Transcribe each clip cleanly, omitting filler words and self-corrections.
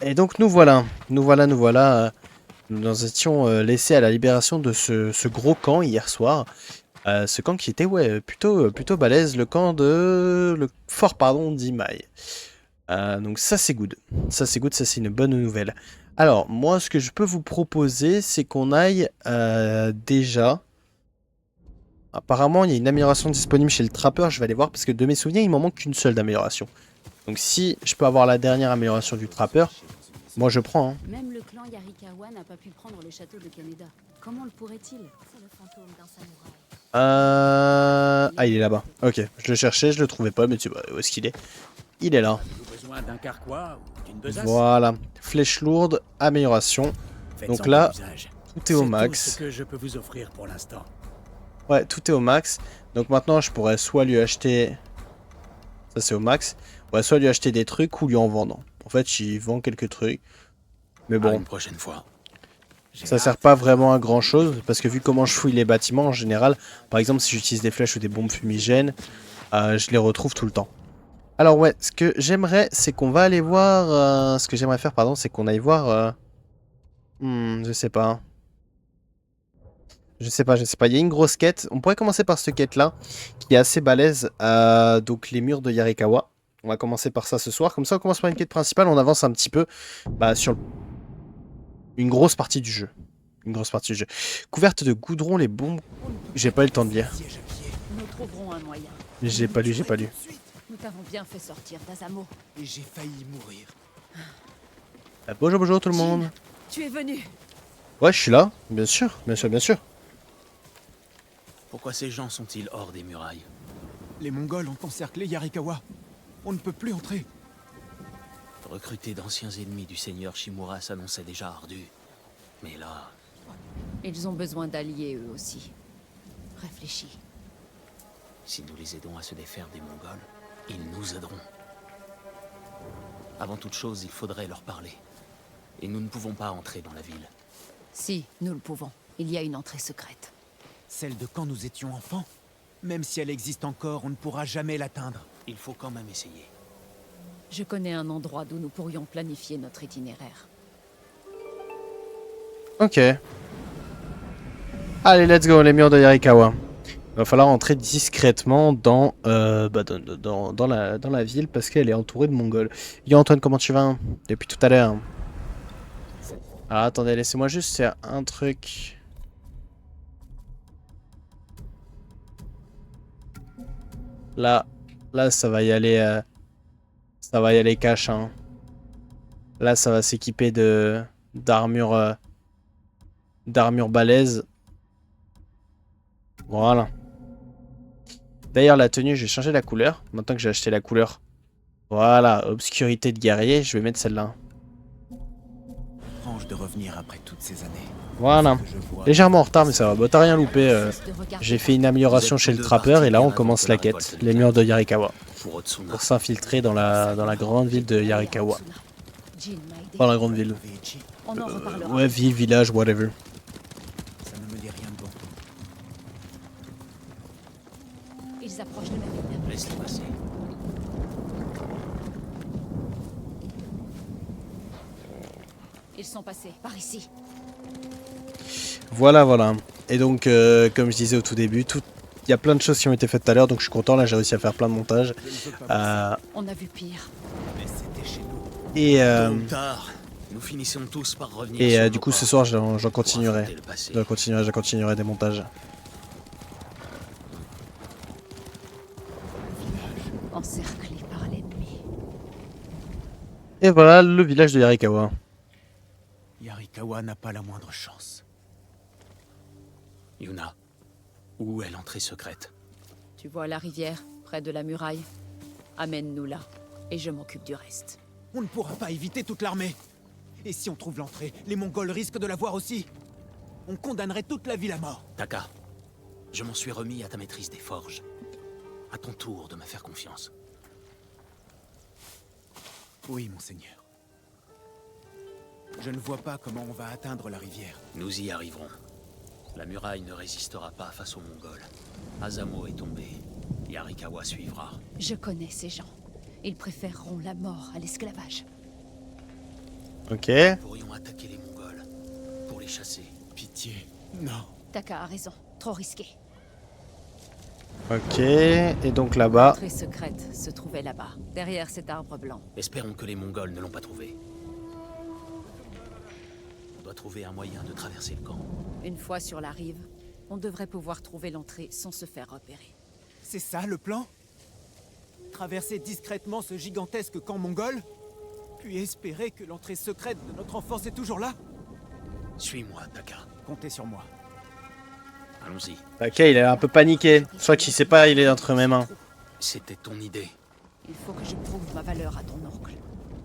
Et donc nous voilà, nous nous étions laissés à la libération de ce gros camp hier soir. Ce camp qui était ouais, plutôt balèze, le camp de... le fort pardon d'Imai. Donc ça c'est good, ça c'est une bonne nouvelle. Alors moi ce que je peux vous proposer c'est qu'on aille déjà... Apparemment il y a une amélioration disponible chez le trappeur, je vais aller voir parce que de mes souvenirs il m'en manque qu'une seule d'amélioration. Donc si je peux avoir la dernière amélioration du trappeur, moi je prends hein. Même le clan Yarikawa n'a pas pu prendre le château de Kaneda. Comment le pourrait-il? C'est le fantôme d'un samouraï. Ah, il est là-bas. Ok, je le cherchais, je le trouvais pas, mais tu vois, où est-ce qu'il est? Il est là. Avez-vous besoin d'un carquois ou d'une besace? Voilà. Flèche lourde, amélioration. Faites-en Donc bon là, usage. tout est au C'est tout ce max. que je peux vous offrir pour l'instant. Ouais, tout est au max. Donc maintenant, je pourrais soit lui acheter... Ça, c'est au max. Ouais, soit lui acheter des trucs ou lui en vendre. En fait, il vend quelques trucs. Mais À bon, une prochaine fois. J'ai ça sert hâte pas de voir vraiment à votre grand technique. chose. Parce que vu comment je fouille les bâtiments en général, par exemple, si j'utilise des flèches ou des bombes fumigènes, je les retrouve tout le temps. Alors ouais, ce que j'aimerais, c'est qu'on va aller voir... ce que j'aimerais faire, pardon, c'est qu'on aille voir... je sais pas. Je sais pas. Il y a une grosse quête. On pourrait commencer par cette quête-là, qui est assez balèze. Donc les murs de Yarikawa. On va commencer par ça ce soir. Comme ça, on commence par une quête principale. On avance un petit peu sur une grosse partie du jeu. Une grosse partie du jeu. Couverte de goudron, les bombes... J'ai pas eu le temps de lire. Siège à pied. Nous trouverons un moyen. J'ai pas lu, j'ai pas lu. Nous t'avons bien fait sortir d'Azamo. Et j'ai failli mourir. Bonjour, bonjour tout le Jin, monde. tu es venu. Ouais, je suis là. Bien sûr, bien sûr, bien sûr. Pourquoi ces gens sont-ils hors des murailles? Les Mongols ont encerclé Yarikawa. On ne peut plus entrer. Recruter d'anciens ennemis du seigneur Shimura s'annonçait déjà ardu. Mais là, Ils ont besoin d'alliés eux aussi. Réfléchis. si nous les aidons à se défaire des Mongols, ils nous aideront. Avant toute chose, il faudrait leur parler. Et nous ne pouvons pas entrer dans la ville. Si, nous le pouvons. Il y a une entrée secrète. Celle de quand nous étions enfants. Même si elle existe encore, on ne pourra jamais l'atteindre. Il faut quand même essayer. Je connais un endroit d'où nous pourrions planifier notre itinéraire. Ok. Allez, let's go, les murs de Yarikawa. Il va falloir entrer discrètement dans la ville parce qu'elle est entourée de Mongols. Yo Antoine, comment tu vas depuis tout à l'heure? Alors attendez, laissez-moi juste faire un truc. Là, là ça va y aller, cash, hein. Là, ça va s'équiper d'armure balèze. Voilà. D'ailleurs, la tenue, je vais changer la couleur. Maintenant que j'ai acheté la couleur. Voilà, obscurité de guerrier, je vais mettre celle-là. Étrange de revenir après toutes ces années. Voilà. Ce que je vois- Légèrement en retard, mais ça va. Bah, t'as rien loupé. Juste regarder J'ai fait une amélioration chez le trappeur et là, on commence la quête. Les murs de Yarikawa. Pour Otsuna. Pour s'infiltrer dans la grande ville de Yarikawa. Jin m'a aidé. Dans la grande ville. Veichi, On en reparlera. Ouais, ville, village, whatever. ça ne me dit rien de bon. Ils approchent de la ville. Laisse-les passer. Ils sont passés par ici. Voilà, voilà. Et donc, comme je disais au tout début, il y a plein de choses qui ont été faites tout à l'heure, donc je suis content. Là, j'ai réussi à faire plein de montages. Je ne veux pas On a vu pire. mais c'était chez nous. Et, Tôt ou tard, nous finissons tous par revenir sur du nos coup, pas ce soir, j'en pour continuerai. affronter le passé. Je continuerai des montages. Encerclés par l'ennemi. Et voilà le village de Yarikawa. Yarikawa n'a pas la moindre chance. Yuna, où est l'entrée secrète? Tu vois la rivière, près de la muraille? Amène-nous là, et je m'occupe du reste. On ne pourra pas éviter toute l'armée. Et si on trouve l'entrée, les Mongols risquent de la voir aussi. On condamnerait toute la ville à mort. Taka, je m'en suis remis à ta maîtrise des forges. À ton tour de me faire confiance. Oui, monseigneur. Je ne vois pas comment on va atteindre la rivière. Nous y arriverons. La muraille ne résistera pas face aux Mongols. Azamo est tombé. Yarikawa suivra. Je connais ces gens. Ils préféreront la mort à l'esclavage. Ok. Nous pourrions attaquer les Mongols pour les chasser. Pitié. Non. Taka a raison. Trop risqué. Ok. Et donc là-bas. L'entrée secrète se trouvait là-bas, derrière cet arbre blanc. Espérons que les Mongols ne l'ont pas trouvé. On doit trouver un moyen de traverser le camp. Une fois sur la rive, on devrait pouvoir trouver l'entrée sans se faire repérer. C'est ça le plan? Traverser discrètement ce gigantesque camp mongol? Puis espérer que l'entrée secrète de notre enfance est toujours là? Suis-moi, Taka. Comptez sur moi. Allons-y. Ok, il est un peu paniqué. Je crois qu'il sait pas, il est entre mes mains. C'était ton idée. Il faut que je prouve ma valeur à ton oncle,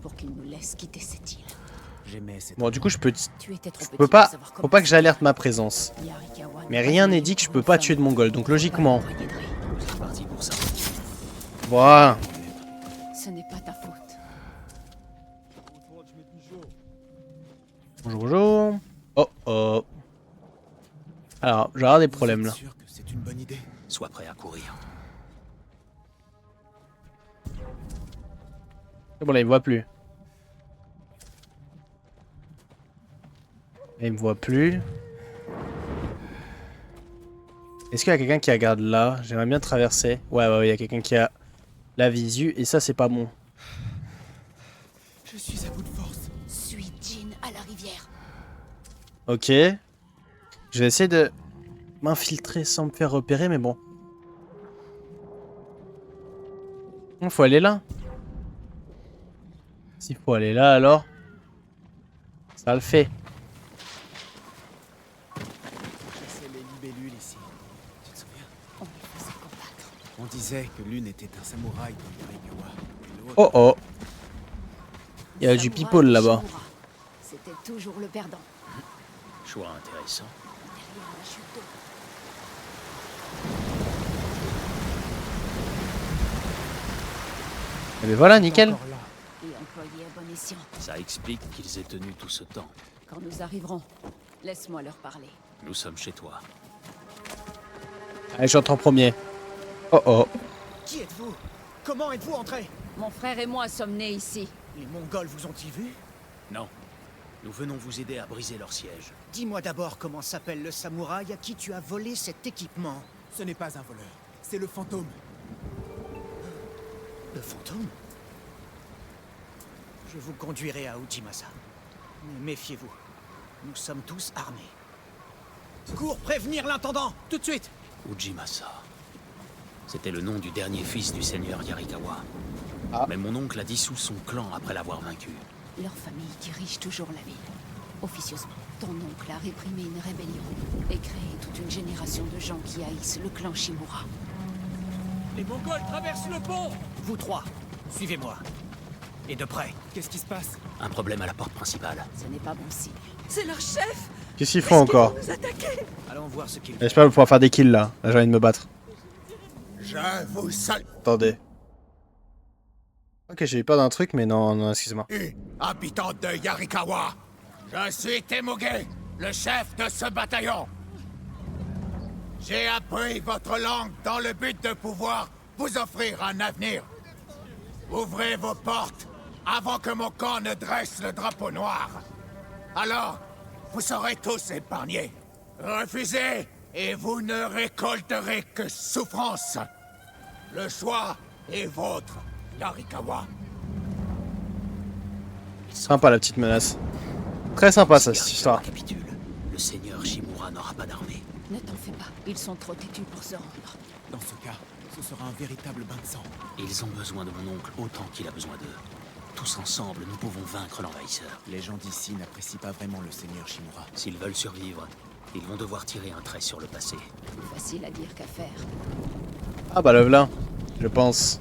pour qu'il nous laisse quitter cette île. J'aimais cette... Bon, du coup, je peux. Tu étais trop Je petit peux pour pas. savoir Faut comment pas que j'alerte ma présence. Yarikawa Mais nous rien a n'est donné dit que je une peux pas femme. tuer de Mongols. Donc logiquement. C'est parti pour ça. Voilà. Ce n'est pas ta faute. Bonjour, bonjour. Oh oh. Alors, je vais avoir des problèmes là. Vous êtes sûr que c'est une bonne idée? Sois prêt à courir. C'est bon, là, il me voit plus. Là, il me voit plus. Est-ce qu'il y a quelqu'un qui regarde là? J'aimerais bien traverser. Ouais, ouais, il y a quelqu'un qui a la visu. Et ça, c'est pas bon. Je suis à bout de force. Suis Jin à la rivière. Ok. Je vais essayer de m'infiltrer sans me faire repérer, mais bon. Il faut aller là. S'il faut aller là, alors... Ça le fait. Chasser les libellules ici. Tu te souviens? On les faisait combattre. On disait que l'une était un samouraï dans Yarikawa, et l'autre... Oh oh. Il y a du Samouraï people là-bas. Shimura. C'était toujours le perdant. Choix intéressant. Derrière la chute d'eau. Et ben voilà, nickel. Encore là. Et employé à bon escient. Ça explique qu'ils aient tenu tout ce temps. Quand nous arriverons, laisse-moi leur parler. Nous sommes chez toi. Allez, j'entre en premier. Oh oh. Qui êtes-vous? Comment êtes-vous entrés? Mon frère et moi sommes nés ici. Les Mongols vous ont-ils vu? Non. Nous venons vous aider à briser leur siège. Dis-moi d'abord comment s'appelle le samouraï à qui tu as volé cet équipement. Ce n'est pas un voleur. C'est le fantôme. Le fantôme? Je vous conduirai à Ujimasa. Mais méfiez-vous. Nous sommes tous armés. Cours prévenir l'intendant! Tout de suite! Ujimasa. C'était le nom du dernier fils du seigneur Yarikawa. Ah. Mais mon oncle a dissous son clan après l'avoir vaincu. Leur famille dirige toujours la ville. Officieusement, ton oncle a réprimé une rébellion et créé toute une génération de gens qui haïssent le clan Shimura. Les Mongols traversent le pont! Vous trois, suivez-moi. Et de près. Qu'est-ce qui se passe? Un problème à la porte principale. Ce n'est pas bon signe. C'est leur chef. Qu'est-ce qu'ils font encore? Nous attaquer. Allons voir ce qu'il fait. J'espère pouvoir faire des kills là. Là, j'ai envie de me battre. Je vous salue, Attendez. Ok, j'ai eu peur d'un truc, mais non, non, excuse-moi. habitants de Yarikawa. Je suis Temuge, le chef de ce bataillon. J'ai appris votre langue dans le but de pouvoir vous offrir un avenir. Ouvrez vos portes avant que mon camp ne dresse le drapeau noir. Alors, vous serez tous épargnés. Refusez et vous ne récolterez que souffrance. Le choix est vôtre, Yarikawa. Sympa la petite menace. Très sympa ça, Si cette Yarikawa histoire. capitule, le seigneur Shimura n'aura pas d'armée. Ne t'en fais pas, ils sont trop têtus pour se rendre. Dans ce cas, ce sera un véritable bain de sang. Ils ont besoin de mon oncle autant qu'il a besoin d'eux. Tous ensemble, nous pouvons vaincre l'envahisseur. Les gens d'ici n'apprécient pas vraiment le seigneur Shimura. S'ils veulent survivre, ils vont devoir tirer un trait sur le passé. Plus facile à dire qu'à faire. Ah bah le voilà, je pense.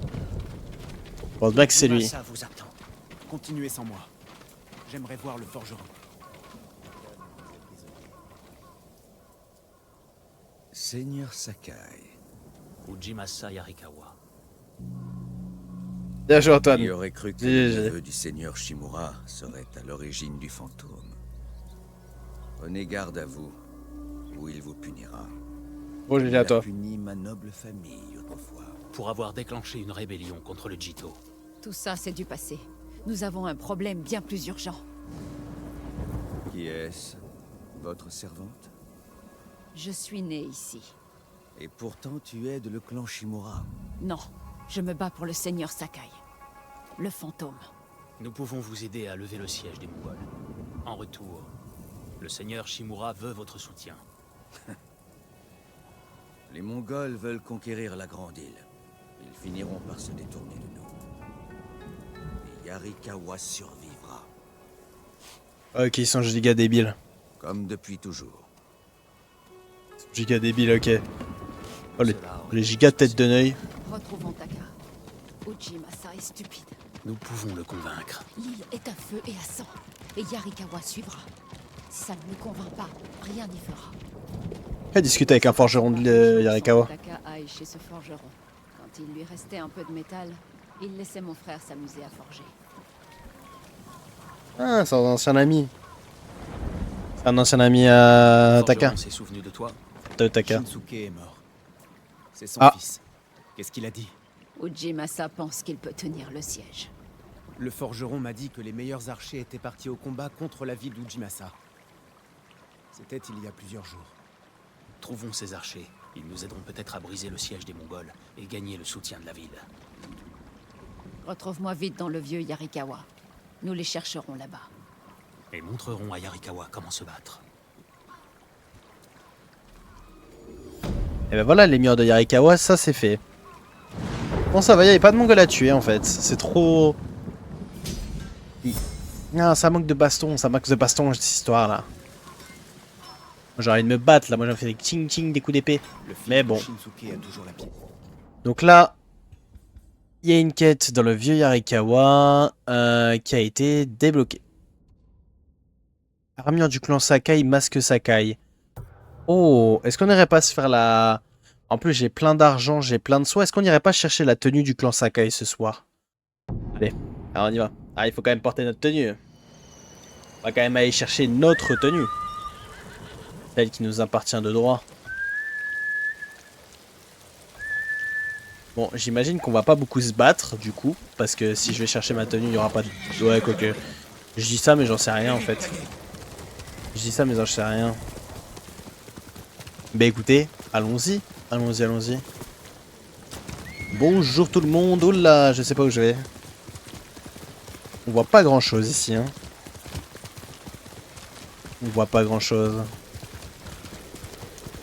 Je pense bien que c'est lui. Ujimasa vous attend. Continuez sans moi. J'aimerais voir le forgeron. Seigneur Sakai, Ujimasa Yarikawa. Bien joué qui Antoine. aurait cru que GG. le neveu du Seigneur Shimura serait à l'origine du fantôme? Prenez garde à vous, ou il vous punira. Bon, j'ai Il à a toi. puni ma noble famille autrefois. Pour avoir déclenché une rébellion contre le Jito. Tout ça, c'est du passé. Nous avons un problème bien plus urgent. Qui est-ce? Votre servante? Je suis née ici. Et pourtant tu aides le clan Shimura. Non, je me bats pour le seigneur Sakai. Le fantôme. Nous pouvons vous aider à lever le siège des Mongols. En retour, le seigneur Shimura veut votre soutien. Les Mongols veulent conquérir la Grande Île. Ils finiront par se détourner de nous. Et Yarikawa survivra. Ok, ils sont giga débiles. Comme depuis toujours. Giga débiles, ok. Oh, les Cela aurait giga été têtes de Neuil. Retrouvons Taka. Ujimasa est stupide. Nous pouvons le convaincre. L'île est à feu et à sang. Et Yarikawa suivra. Si ça ne le convainc pas, rien n'y fera. Elle discute avec un forgeron de Yarikawa. Taka aille chez ce forgeron. Quand il lui restait un peu de métal, il laissait mon frère s'amuser à forger. Ah, c'est un ancien ami. C'est un ancien ami à Taka. Forgeron s'est souvenu de toi. De Taka. Shinsuke est mort. C'est son Ah. fils. Qu'est-ce qu'il a dit? Ujimasa pense qu'il peut tenir le siège. Le forgeron m'a dit que les meilleurs archers étaient partis au combat contre la ville d'Ujimasa. C'était il y a plusieurs jours. Trouvons ces archers. Ils nous aideront peut-être à briser le siège des Mongols et gagner le soutien de la ville. Retrouve-moi vite dans le vieux Yarikawa. Nous les chercherons là-bas. Et montrerons à Yarikawa comment se battre. Et ben voilà, les murs de Yarikawa, ça c'est fait. Bon, ça va, il n'y avait pas de Mongol à tuer en fait. C'est trop. Non, ça manque de baston, cette histoire là. J'ai envie de me battre là, moi j'ai fait des ching ching, des coups d'épée. Le fils Mais de bon. Shinsuke a toujours la pied. Donc là, il y a une quête dans le vieux Yarikawa qui a été débloquée. Armure du clan Sakai, masque Sakai. Oh, est-ce qu'on n'irait pas se faire la... En plus, j'ai plein d'argent, j'ai plein de soins. Est-ce qu'on n'irait pas chercher la tenue du clan Sakai ce soir? Allez, alors on y va. Ah, il faut quand même porter notre tenue. On va quand même aller chercher notre tenue. Celle qui nous appartient de droit. Bon, j'imagine qu'on va pas beaucoup se battre, du coup. Parce que si je vais chercher ma tenue, il n'y aura pas de... Ouais, quoique. Je dis ça, mais j'en sais rien, en fait. Je dis ça, mais j'en sais rien. Bah écoutez, allons-y. Allons-y, allons-y. Bonjour tout le monde. Oh là, je sais pas où je vais. On voit pas grand-chose ici, hein. On voit pas grand-chose.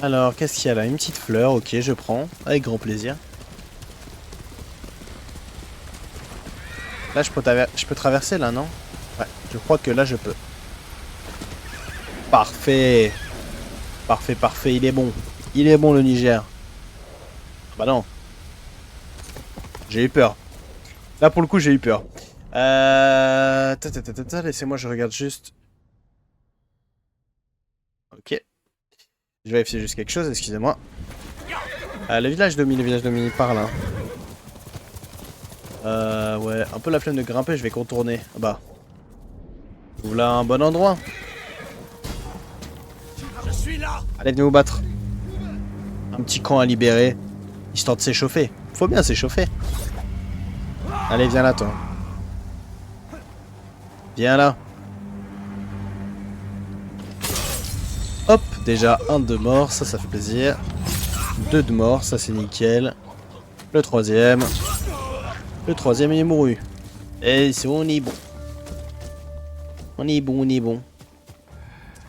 Alors, qu'est-ce qu'il y a là? Une petite fleur, ok, je prends. Avec grand plaisir. Là, je peux traverser, là, non? Ouais, je crois que là, je peux. Parfait. Parfait, parfait, il est bon. Il est bon, le Niger. Bah non. J'ai eu peur. Là, pour le coup, j'ai eu peur. Laissez-moi, je regarde juste. Ok. Je vais vérifier juste quelque chose, excusez-moi. Le village domine par là. Ouais, un peu la flemme de grimper, je vais contourner. Bah. Voilà un bon endroit. Je suis là. Allez, venez vous battre. Un petit camp à libérer, histoire de s'échauffer. Faut bien s'échauffer. Allez, viens là, toi. Viens là. Hop, déjà un de mort, ça fait plaisir. 2 de mort, ça c'est nickel. Le troisième. Le troisième il est mouru. Et on est bon. On est bon, on est bon.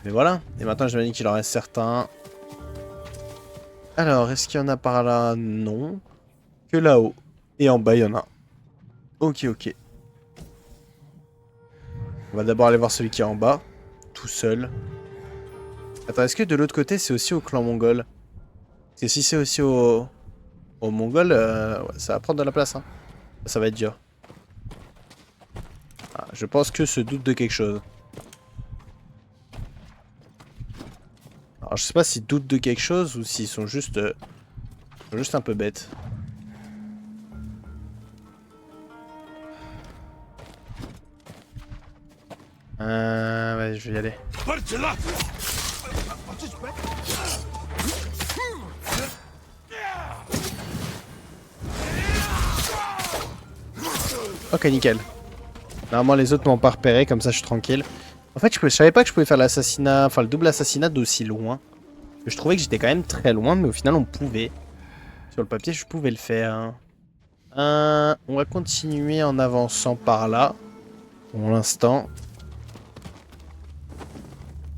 Mais voilà. Et maintenant je me dis qu'il en reste certains. Alors, est-ce qu'il y en a par là? Non. Que là-haut. Et en bas, il y en a. Ok, ok. On va d'abord aller voir celui qui est en bas. Tout seul. Attends, est-ce que de l'autre côté, c'est aussi au clan mongol? Parce que si c'est aussi au mongol, ouais, ça va prendre de la place. Hein. Ça va être dur. Ah, je pense que se doute de quelque chose. Alors, je sais pas s'ils doutent de quelque chose ou s'ils sont juste un peu bêtes. Ouais, je vais y aller. Ok, nickel. Normalement, les autres m'ont pas repéré, comme ça je suis tranquille. En fait, je savais pas que je pouvais faire l'assassinat, enfin le double assassinat d'aussi loin. Je trouvais que j'étais quand même très loin, mais au final on pouvait. Sur le papier, je pouvais le faire. On va continuer en avançant par là. Pour l'instant.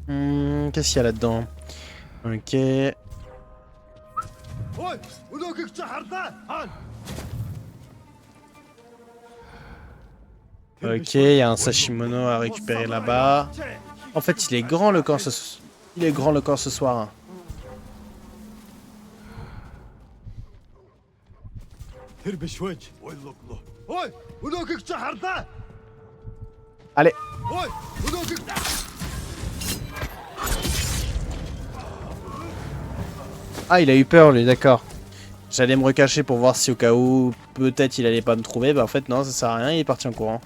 Qu'est-ce qu'il y a là-dedans? Ok. Ok, il y a un sashimono à récupérer là-bas. En fait, il est grand le camp il est grand le camp ce soir. Allez. Ah, il a eu peur lui, d'accord. J'allais me recacher pour voir si au cas où peut-être il allait pas me trouver. Bah en fait non, ça sert à rien, il est parti en courant.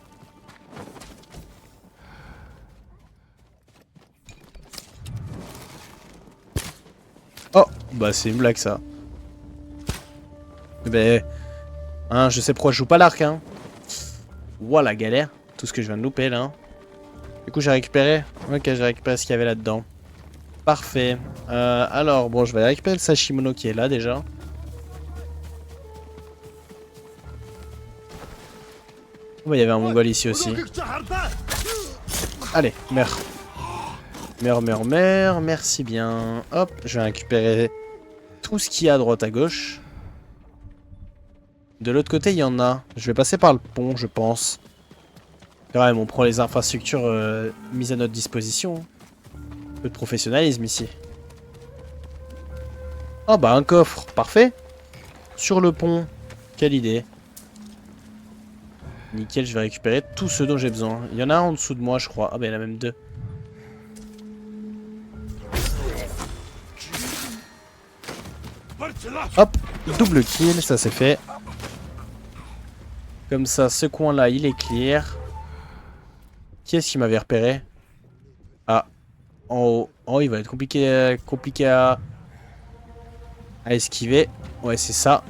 Oh, bah c'est une blague ça. Ben, hein, je sais pourquoi je joue pas l'arc, hein. Ouah, la galère. Tout ce que je viens de louper, là. Du coup, j'ai récupéré. Ok, j'ai récupéré ce qu'il y avait là-dedans. Parfait. Alors, bon, je vais récupérer le sashimono qui est là, déjà. Oh, il y avait un mongol ici aussi. Allez, meurs. Meurs, merci bien. Hop, je vais récupérer tout ce qu'il y a à droite à gauche. De l'autre côté, il y en a. Je vais passer par le pont, je pense. Quand même, on prend les infrastructures mises à notre disposition. Un peu de professionnalisme ici. Oh bah, un coffre. Parfait. Sur le pont. Quelle idée. Nickel, je vais récupérer tout ce dont j'ai besoin. Il y en a un en dessous de moi, je crois. Ah bah, il y en a même deux. Hop, double kill, ça c'est fait. Comme ça, ce coin-là, il est clear. Qui est-ce qui m'avait repéré? Ah, en haut. Oh, il va être compliqué à esquiver. Ouais, c'est ça.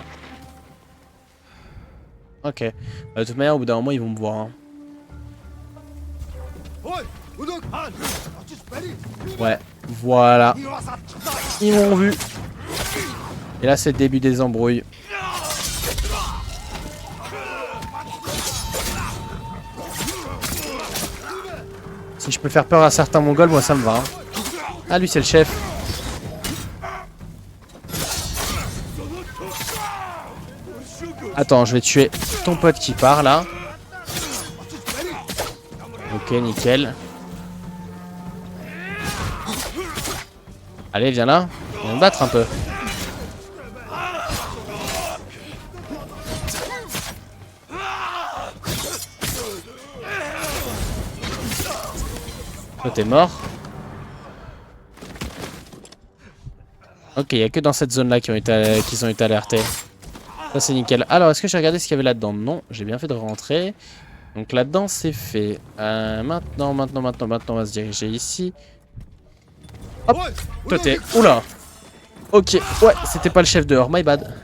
Ok. Bah, de toute manière, au bout d'un moment, ils vont me voir. Hein. Ouais, voilà. Ils m'ont vu. Et là, c'est le début des embrouilles. Si je peux faire peur à certains mongols, moi ça me va. Hein. Ah, lui, c'est le chef. Attends, je vais tuer ton pote qui part là. Ok, nickel. Allez, viens là. On va me battre un peu. Toi, t'es mort. Ok, il n'y a que dans cette zone-là qu'ils ont été alertés. Ça, c'est nickel. Alors, est-ce que j'ai regardé ce qu'il y avait là-dedans? Non, j'ai bien fait de rentrer. Donc là-dedans, c'est fait. Maintenant, on va se diriger ici. Hop, toi, t'es... Oula. Ok, ouais, c'était pas le chef dehors, my bad.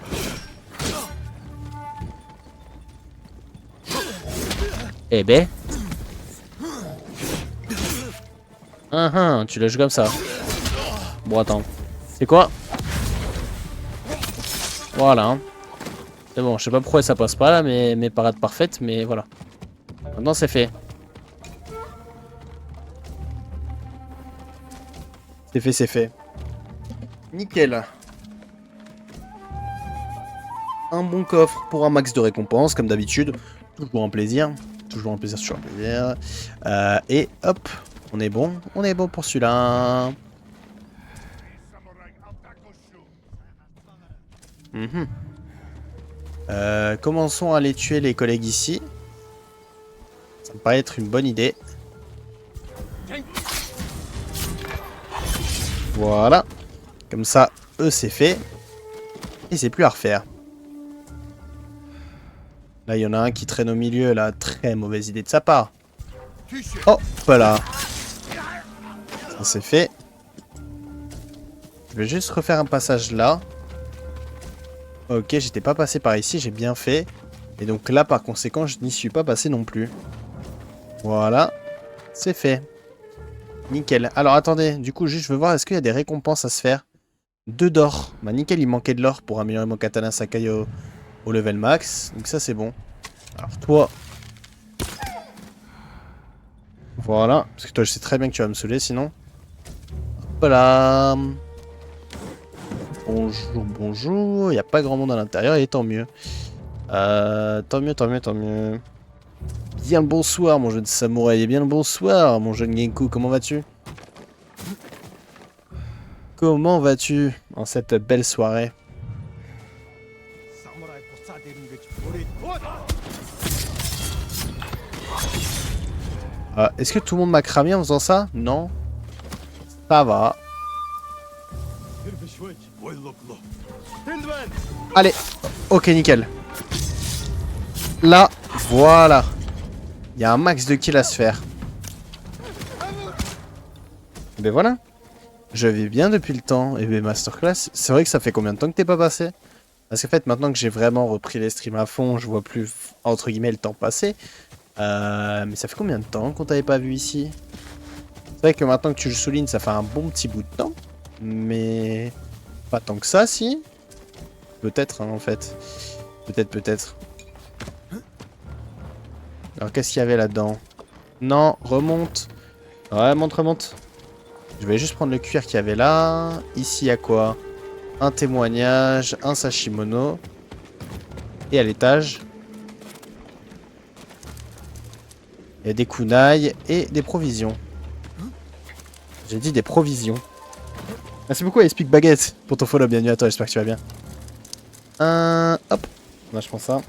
Eh ben... tu le joues comme ça. Bon, attends. C'est quoi? Voilà. Hein. C'est bon, je sais pas pourquoi ça passe pas là, mais mes parades parfaites, mais voilà. Maintenant, c'est fait. C'est fait, c'est fait. Nickel. Un bon coffre pour un max de récompenses, comme d'habitude. Toujours un plaisir. Toujours un plaisir, toujours un plaisir. Et hop. On est bon pour celui-là. Commençons à aller tuer les collègues ici. Ça me paraît être une bonne idée. Voilà. Comme ça, eux, c'est fait. Et c'est plus à refaire. Là, il y en a un qui traîne au milieu, là. Très mauvaise idée de sa part. Oh, voilà. Ça, c'est fait. Je vais juste refaire un passage là. Ok, j'étais pas passé par ici, j'ai bien fait. Et donc là, par conséquent, je n'y suis pas passé non plus. Voilà. C'est fait. Nickel. Alors attendez, du coup, juste je veux voir, est-ce qu'il y a des récompenses à se faire? 2 d'or. Bah nickel, il manquait de l'or pour améliorer mon katana Sakai au level max. Donc ça, c'est bon. Alors toi... Voilà. Parce que toi, je sais très bien que tu vas me saouler, sinon. Voilà. Bonjour, bonjour. Il n'y a pas grand monde à l'intérieur, et tant mieux. Tant mieux, tant mieux, tant mieux. Bien le bonsoir, mon jeune samouraï. Et bien le bonsoir, mon jeune Genku. Comment vas-tu? Comment vas-tu en cette belle soirée? Est-ce que tout le monde m'a cramé en faisant ça? Non. Ça va. Allez. Ok, nickel. Là, voilà. Il y a un max de kills à se faire. Et ben voilà. Je vais bien depuis le temps. Et ben masterclass. C'est vrai que ça fait combien de temps que t'es pas passé? Parce qu'en fait, maintenant que j'ai vraiment repris les streams à fond, je vois plus, entre guillemets, le temps passer. Mais ça fait combien de temps qu'on t'avait pas vu ici? C'est vrai que maintenant que tu le soulignes, ça fait un bon petit bout de temps. Mais pas tant que ça, si. Peut-être, hein, en fait. Peut-être, peut-être. Alors, qu'est-ce qu'il y avait là-dedans? Non, remonte. Ouais, monte, remonte. Je vais juste prendre le cuir qu'il y avait là. Ici, il y a quoi? Un témoignage, un sashimono. Et à l'étage, il y a des kunai et des provisions. J'ai dit des provisions. Merci beaucoup à Speak Baguette pour ton follow. Bienvenue à toi, j'espère que tu vas bien. Hop. Là, je prends ça.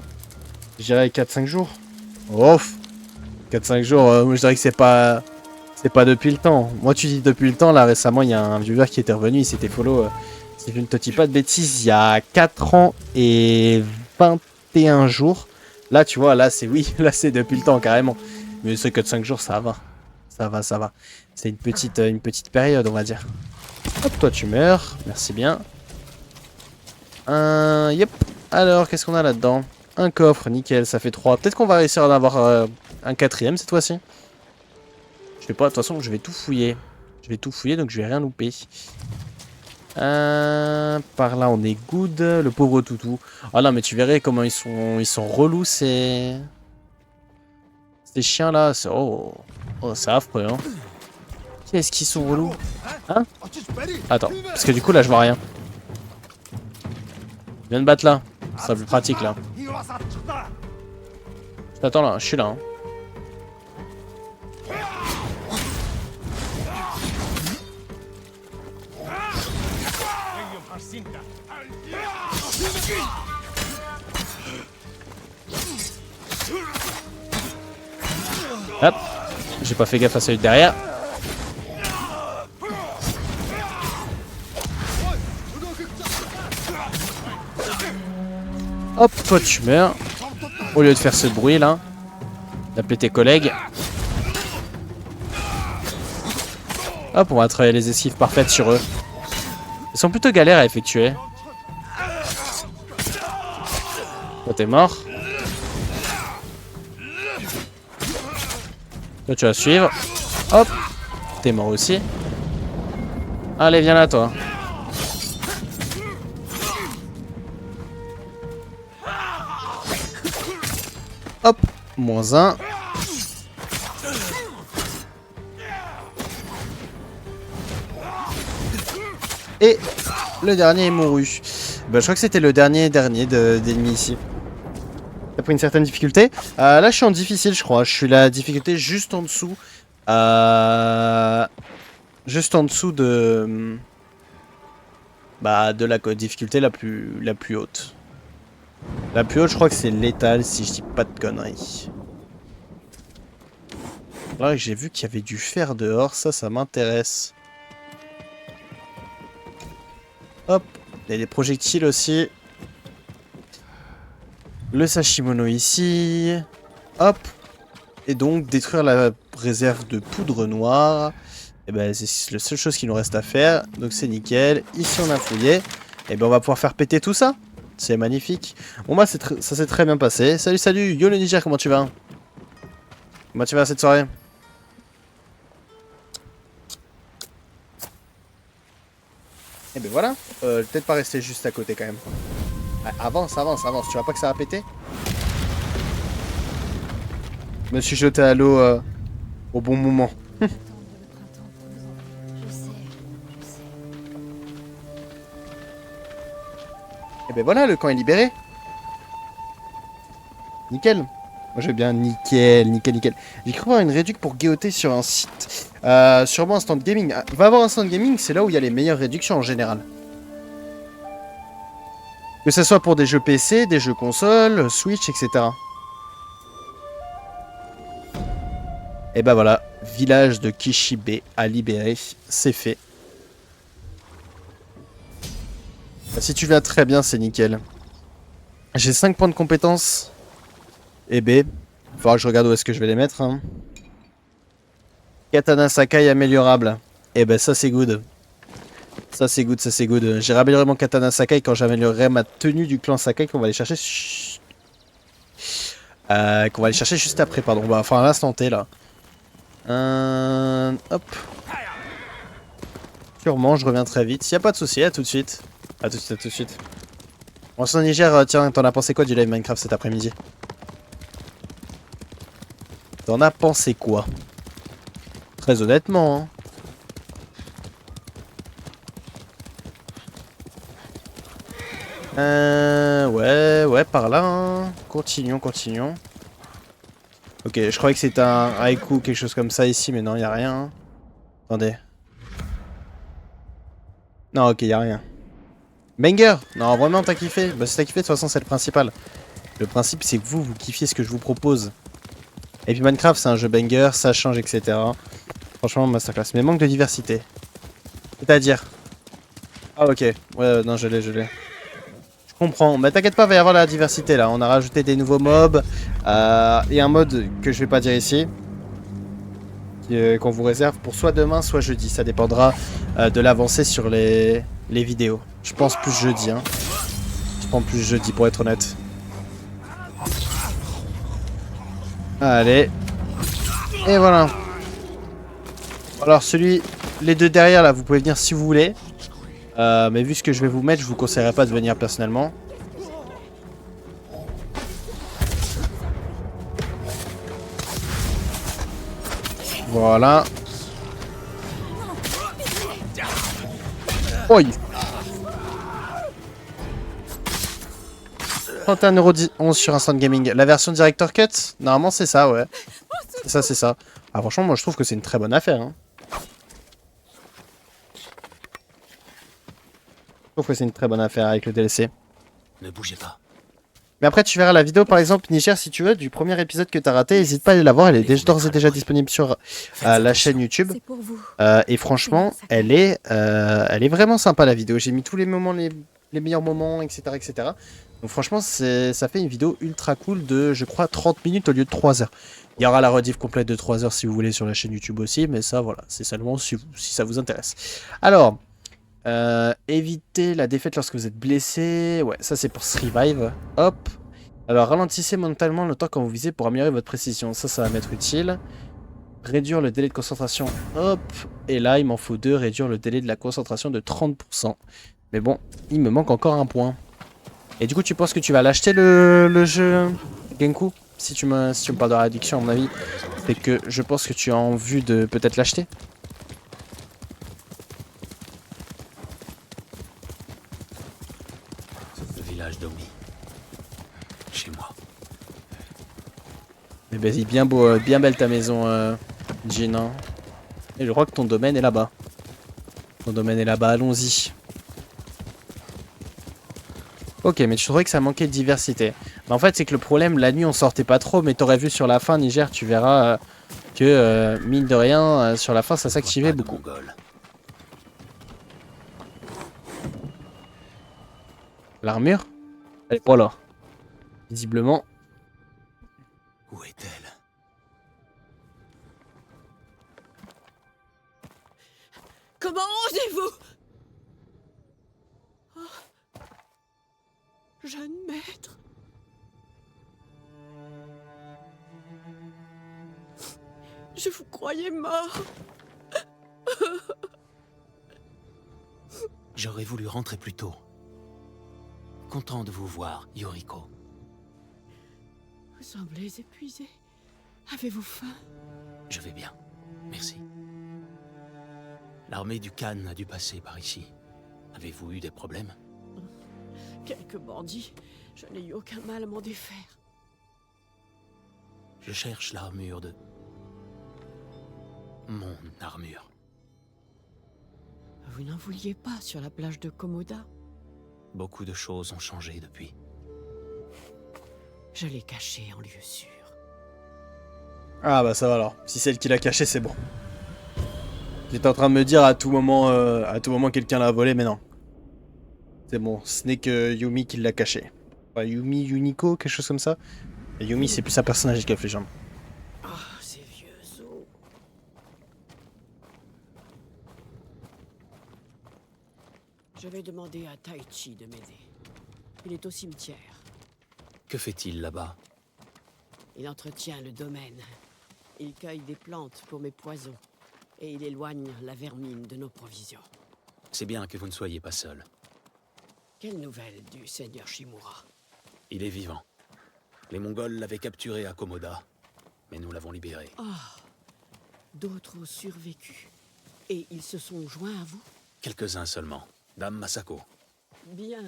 J'irai 4-5 jours. Ouf. 4-5 jours, moi je dirais que c'est pas depuis le temps. Moi tu dis depuis le temps, là récemment il y a un viewer qui était revenu, il s'était follow, si je ne te dis pas de bêtises, il y a 4 ans et 21 jours. Là tu vois, là c'est oui, là c'est depuis le temps carrément. Mais c'est que de 5 jours, ça va. Ça va, ça va. C'est une petite période, on va dire. Hop, toi tu meurs, merci bien. Yep. Alors, qu'est-ce qu'on a là-dedans? Un coffre, nickel, ça fait 3. Peut-être qu'on va réussir à en avoir un 4ème cette fois-ci. Je sais pas, de toute façon, je vais tout fouiller. Je vais tout fouiller, donc je vais rien louper. Par là, on est good. Le pauvre toutou. Ah non, mais tu verrais comment ils sont relous, ces chiens-là. Oh, c'est affreux, hein. Qu'est-ce qu'ils sont relous? Hein? Attends, parce que du coup, là, je vois rien. Viens de battre là. Ce sera plus pratique, là. Je t'attends là, je suis là. Hein. Hop. J'ai pas fait gaffe à celui de derrière. Hop, toi tu meurs. Au lieu de faire ce bruit là, d'appeler tes collègues. Hop, on va travailler les esquives parfaites sur eux. Ils sont plutôt galères à effectuer. Toi t'es mort. Toi tu vas suivre. Hop, t'es mort aussi. Allez, viens là toi. Hop, -1. Et le dernier est mouru. Bah, je crois que c'était le dernier d'ennemis ici. T'as pris une certaine difficulté. Là, je suis en difficile, je crois. Je suis la difficulté juste en dessous. Juste en dessous de... Bah, de la difficulté la plus haute. La plus haute, je crois que c'est létal, si je dis pas de conneries. Là, j'ai vu qu'il y avait du fer dehors, ça m'intéresse. Hop, il y a des projectiles aussi. Le sashimono ici. Hop. Et donc, détruire la réserve de poudre noire. Et ben, c'est la seule chose qu'il nous reste à faire. Donc, c'est nickel. Ici, on a fouillé. Et ben, on va pouvoir faire péter tout ça. C'est magnifique. Bon, bah, ça s'est très bien passé. Salut, salut. Yo, le Niger, comment tu vas? Comment tu vas cette soirée? Et ben voilà. Peut-être pas rester juste à côté quand même. Ouais, avance, avance, avance. Tu vois pas que ça va péter? Je me suis jeté à l'eau au bon moment. Attendre le printemps pour nos enfants. Je sais, je sais. Et ben voilà, le camp est libéré. Nickel. Moi j'aime bien nickel, nickel, nickel. J'ai cru voir une réduc pour guilloter sur un site. Sûrement un stand gaming. Ah, va voir un stand gaming, c'est là où il y a les meilleures réductions en général. Que ce soit pour des jeux PC, des jeux console, Switch, etc. Et ben voilà, village de Kishibe à libérer, c'est fait. Si tu viens très bien, c'est nickel. J'ai 5 points de compétence. Et B, il faudra que je regarde où est-ce que je vais les mettre. Hein. Katana Sakai améliorable. Et ben ça c'est good. Ça c'est good, ça c'est good. J'ai amélioré mon Katana Sakai quand j'améliorerai ma tenue du clan Sakai qu'on va aller chercher. Qu'on va aller chercher juste après, pardon. Bah, enfin à l'instant T là. Hop. Sûrement, je reviens très vite. S'il n'y a pas de souci, à tout de suite. À tout de suite, à tout de suite. On se Niger, tiens, t'en as pensé quoi du live Minecraft cet après-midi? T'en as pensé quoi? Très honnêtement, hein. Ouais, par là. Hein. Continuons, continuons. Ok, je croyais que c'était un haïku ou quelque chose comme ça ici, mais non, y a rien. Hein. Attendez. Non, ok, y a rien. Banger! Non, vraiment, t'as kiffé? Bah, si t'as kiffé, de toute façon, c'est le principal. Le principe, c'est que vous kiffiez ce que je vous propose. Et puis Minecraft, c'est un jeu banger, ça change, etc. Franchement, masterclass. Mais manque de diversité. C'est-à-dire... Ah, ok. Ouais, non, je l'ai. Je comprends. Mais t'inquiète pas, il va y avoir la diversité, là. On a rajouté des nouveaux mobs. Et un mode que je vais pas dire ici. Qu'on vous réserve pour soit demain, soit jeudi. Ça dépendra de l'avancée sur les vidéos. Je pense plus jeudi, hein. Je pense plus jeudi, pour être honnête. Allez. Et voilà. Alors les deux derrière là, vous pouvez venir si vous voulez. Mais vu ce que je vais vous mettre, je vous conseillerais pas de venir personnellement. Voilà. Oi. 31,11€ sur Instant Gaming. La version Director Cut, normalement c'est ça, ouais. C'est ça. Ah, franchement, moi je trouve que c'est une très bonne affaire. Hein. Je trouve que c'est une très bonne affaire avec le DLC. Ne bougez pas. Mais après, tu verras la vidéo, par exemple, Niger, si tu veux, du premier épisode que t'as raté, n'hésite pas à aller la voir. Elle est d'ores et déjà disponible sur la chaîne YouTube. C'est pour vous. Et franchement, elle est vraiment sympa la vidéo. J'ai mis tous les moments, les meilleurs moments, etc., etc. Donc franchement, ça fait une vidéo ultra cool de, je crois, 30 minutes au lieu de 3 heures. Il y aura la rediff complète de 3 heures si vous voulez sur la chaîne YouTube aussi, mais ça, voilà, c'est seulement si ça vous intéresse. Alors, éviter la défaite lorsque vous êtes blessé. Ouais, ça c'est pour se revive. Hop. Alors, ralentissez mentalement le temps quand vous visez pour améliorer votre précision. Ça va m'être utile. Réduire le délai de concentration. Hop. Et là, il m'en faut 2. Réduire le délai de la concentration de 30%. Mais bon, il me manque encore un point. Et du coup, tu penses que tu vas l'acheter le jeu Genku? Si tu me parles de la réduction, à mon avis, c'est que je pense que tu as en vue de peut-être l'acheter. Le village d'Omi. Chez moi. Mais vas-y, bien beau, bien belle ta maison, Jin. Hein. Et je crois que ton domaine est là-bas. Ton domaine est là-bas, allons-y. Ok, mais je trouvais que ça manquait de diversité. Mais en fait, c'est que le problème, la nuit, on sortait pas trop, mais t'aurais vu sur la fin, Niger, tu verras que, mine de rien, sur la fin, ça s'activait beaucoup. L'armure? Elle est pas là. Visiblement. Où est-elle? Comment osez-vous? Oh. Jeune maître. Je vous croyais mort. J'aurais voulu rentrer plus tôt. Content de vous voir, Yoriko. Vous semblez épuisé. Avez-vous faim? Je vais bien. Merci. L'armée du Khan a dû passer par ici. Avez-vous eu des problèmes? Quelques bandits. Je n'ai eu aucun mal à m'en défaire. Je cherche l'armure de... Mon armure. Vous n'en vouliez pas sur la plage de Komoda? Beaucoup de choses ont changé depuis. Je l'ai cachée en lieu sûr. Ah bah ça va alors. Si c'est elle qui l'a caché, c'est bon. J'étais en train de me dire à tout moment quelqu'un l'a volé, mais non. C'est bon, ce n'est que Yumi qui l'a caché. Enfin, Yumi, Yuniko, quelque chose comme ça. Et Yumi, c'est plus un personnage qui a fait les jambes. Ah, ces vieux os. Je vais demander à Taichi de m'aider. Il est au cimetière. Que fait-il là-bas? Il entretient le domaine. Il cueille des plantes pour mes poisons. Et il éloigne la vermine de nos provisions. C'est bien que vous ne soyez pas seul. Quelle nouvelle du seigneur Shimura? Il est vivant. Les Mongols l'avaient capturé à Komoda, mais nous l'avons libéré. Ah, d'autres ont survécu. Et ils se sont joints à vous? Quelques-uns seulement. Dame Masako. Bien.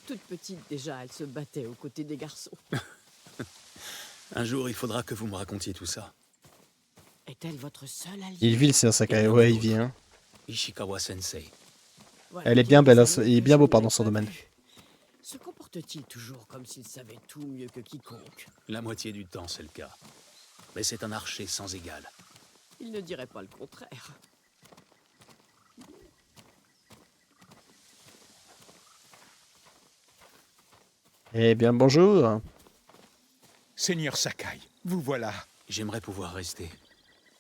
Toute petite déjà, elle se battait aux côtés des garçons. Un jour, il faudra que vous me racontiez tout ça. Est-elle votre seule alliée? Il vit le Seigneur Sakai, ouais, il vit, hein. Ishikawa Sensei. Voilà Elle est qui bien belle, nous hein, a il est bien beau, je pardon, n'ai son pas domaine. vu. Se comporte-t-il toujours comme s'il savait tout mieux que quiconque? La moitié du temps, c'est le cas. Mais c'est un archer sans égal. Il ne dirait pas le contraire. Eh bien, bonjour. Seigneur Sakai, vous voilà. J'aimerais pouvoir rester.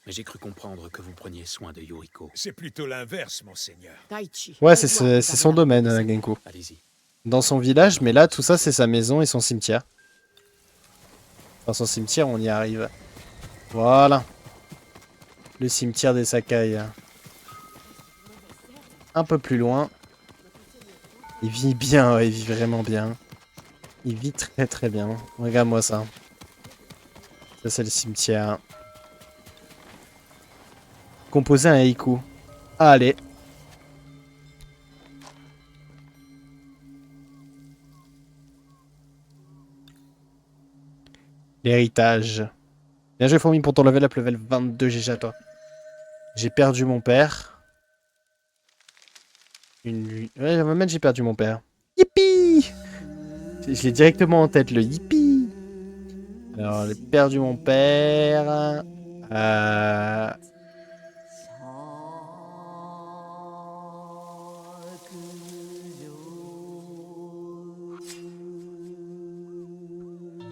Mais j'ai cru comprendre que vous preniez soin de Yoriko. C'est plutôt l'inverse, monseigneur. Taichi. Ouais, aide-moi à c'est son préparer domaine, la vaisselle. Genko. Allez-y. Dans son village, mais là, tout ça, c'est sa maison et son cimetière. Dans son cimetière, on y arrive. Voilà. Le cimetière des Sakai. Un peu plus loin. Il vit bien, ouais, il vit vraiment bien. Il vit très très bien. Regarde-moi ça. Ça, c'est le cimetière. Composer un haïku. Allez. L'héritage. Bien joué, Fourmi, pour ton level up, level 22, GG à toi. J'ai perdu mon père. Ouais, je vais mettre j'ai perdu mon père. Yippee! Je l'ai directement en tête, le yippee. Alors, j'ai perdu mon père.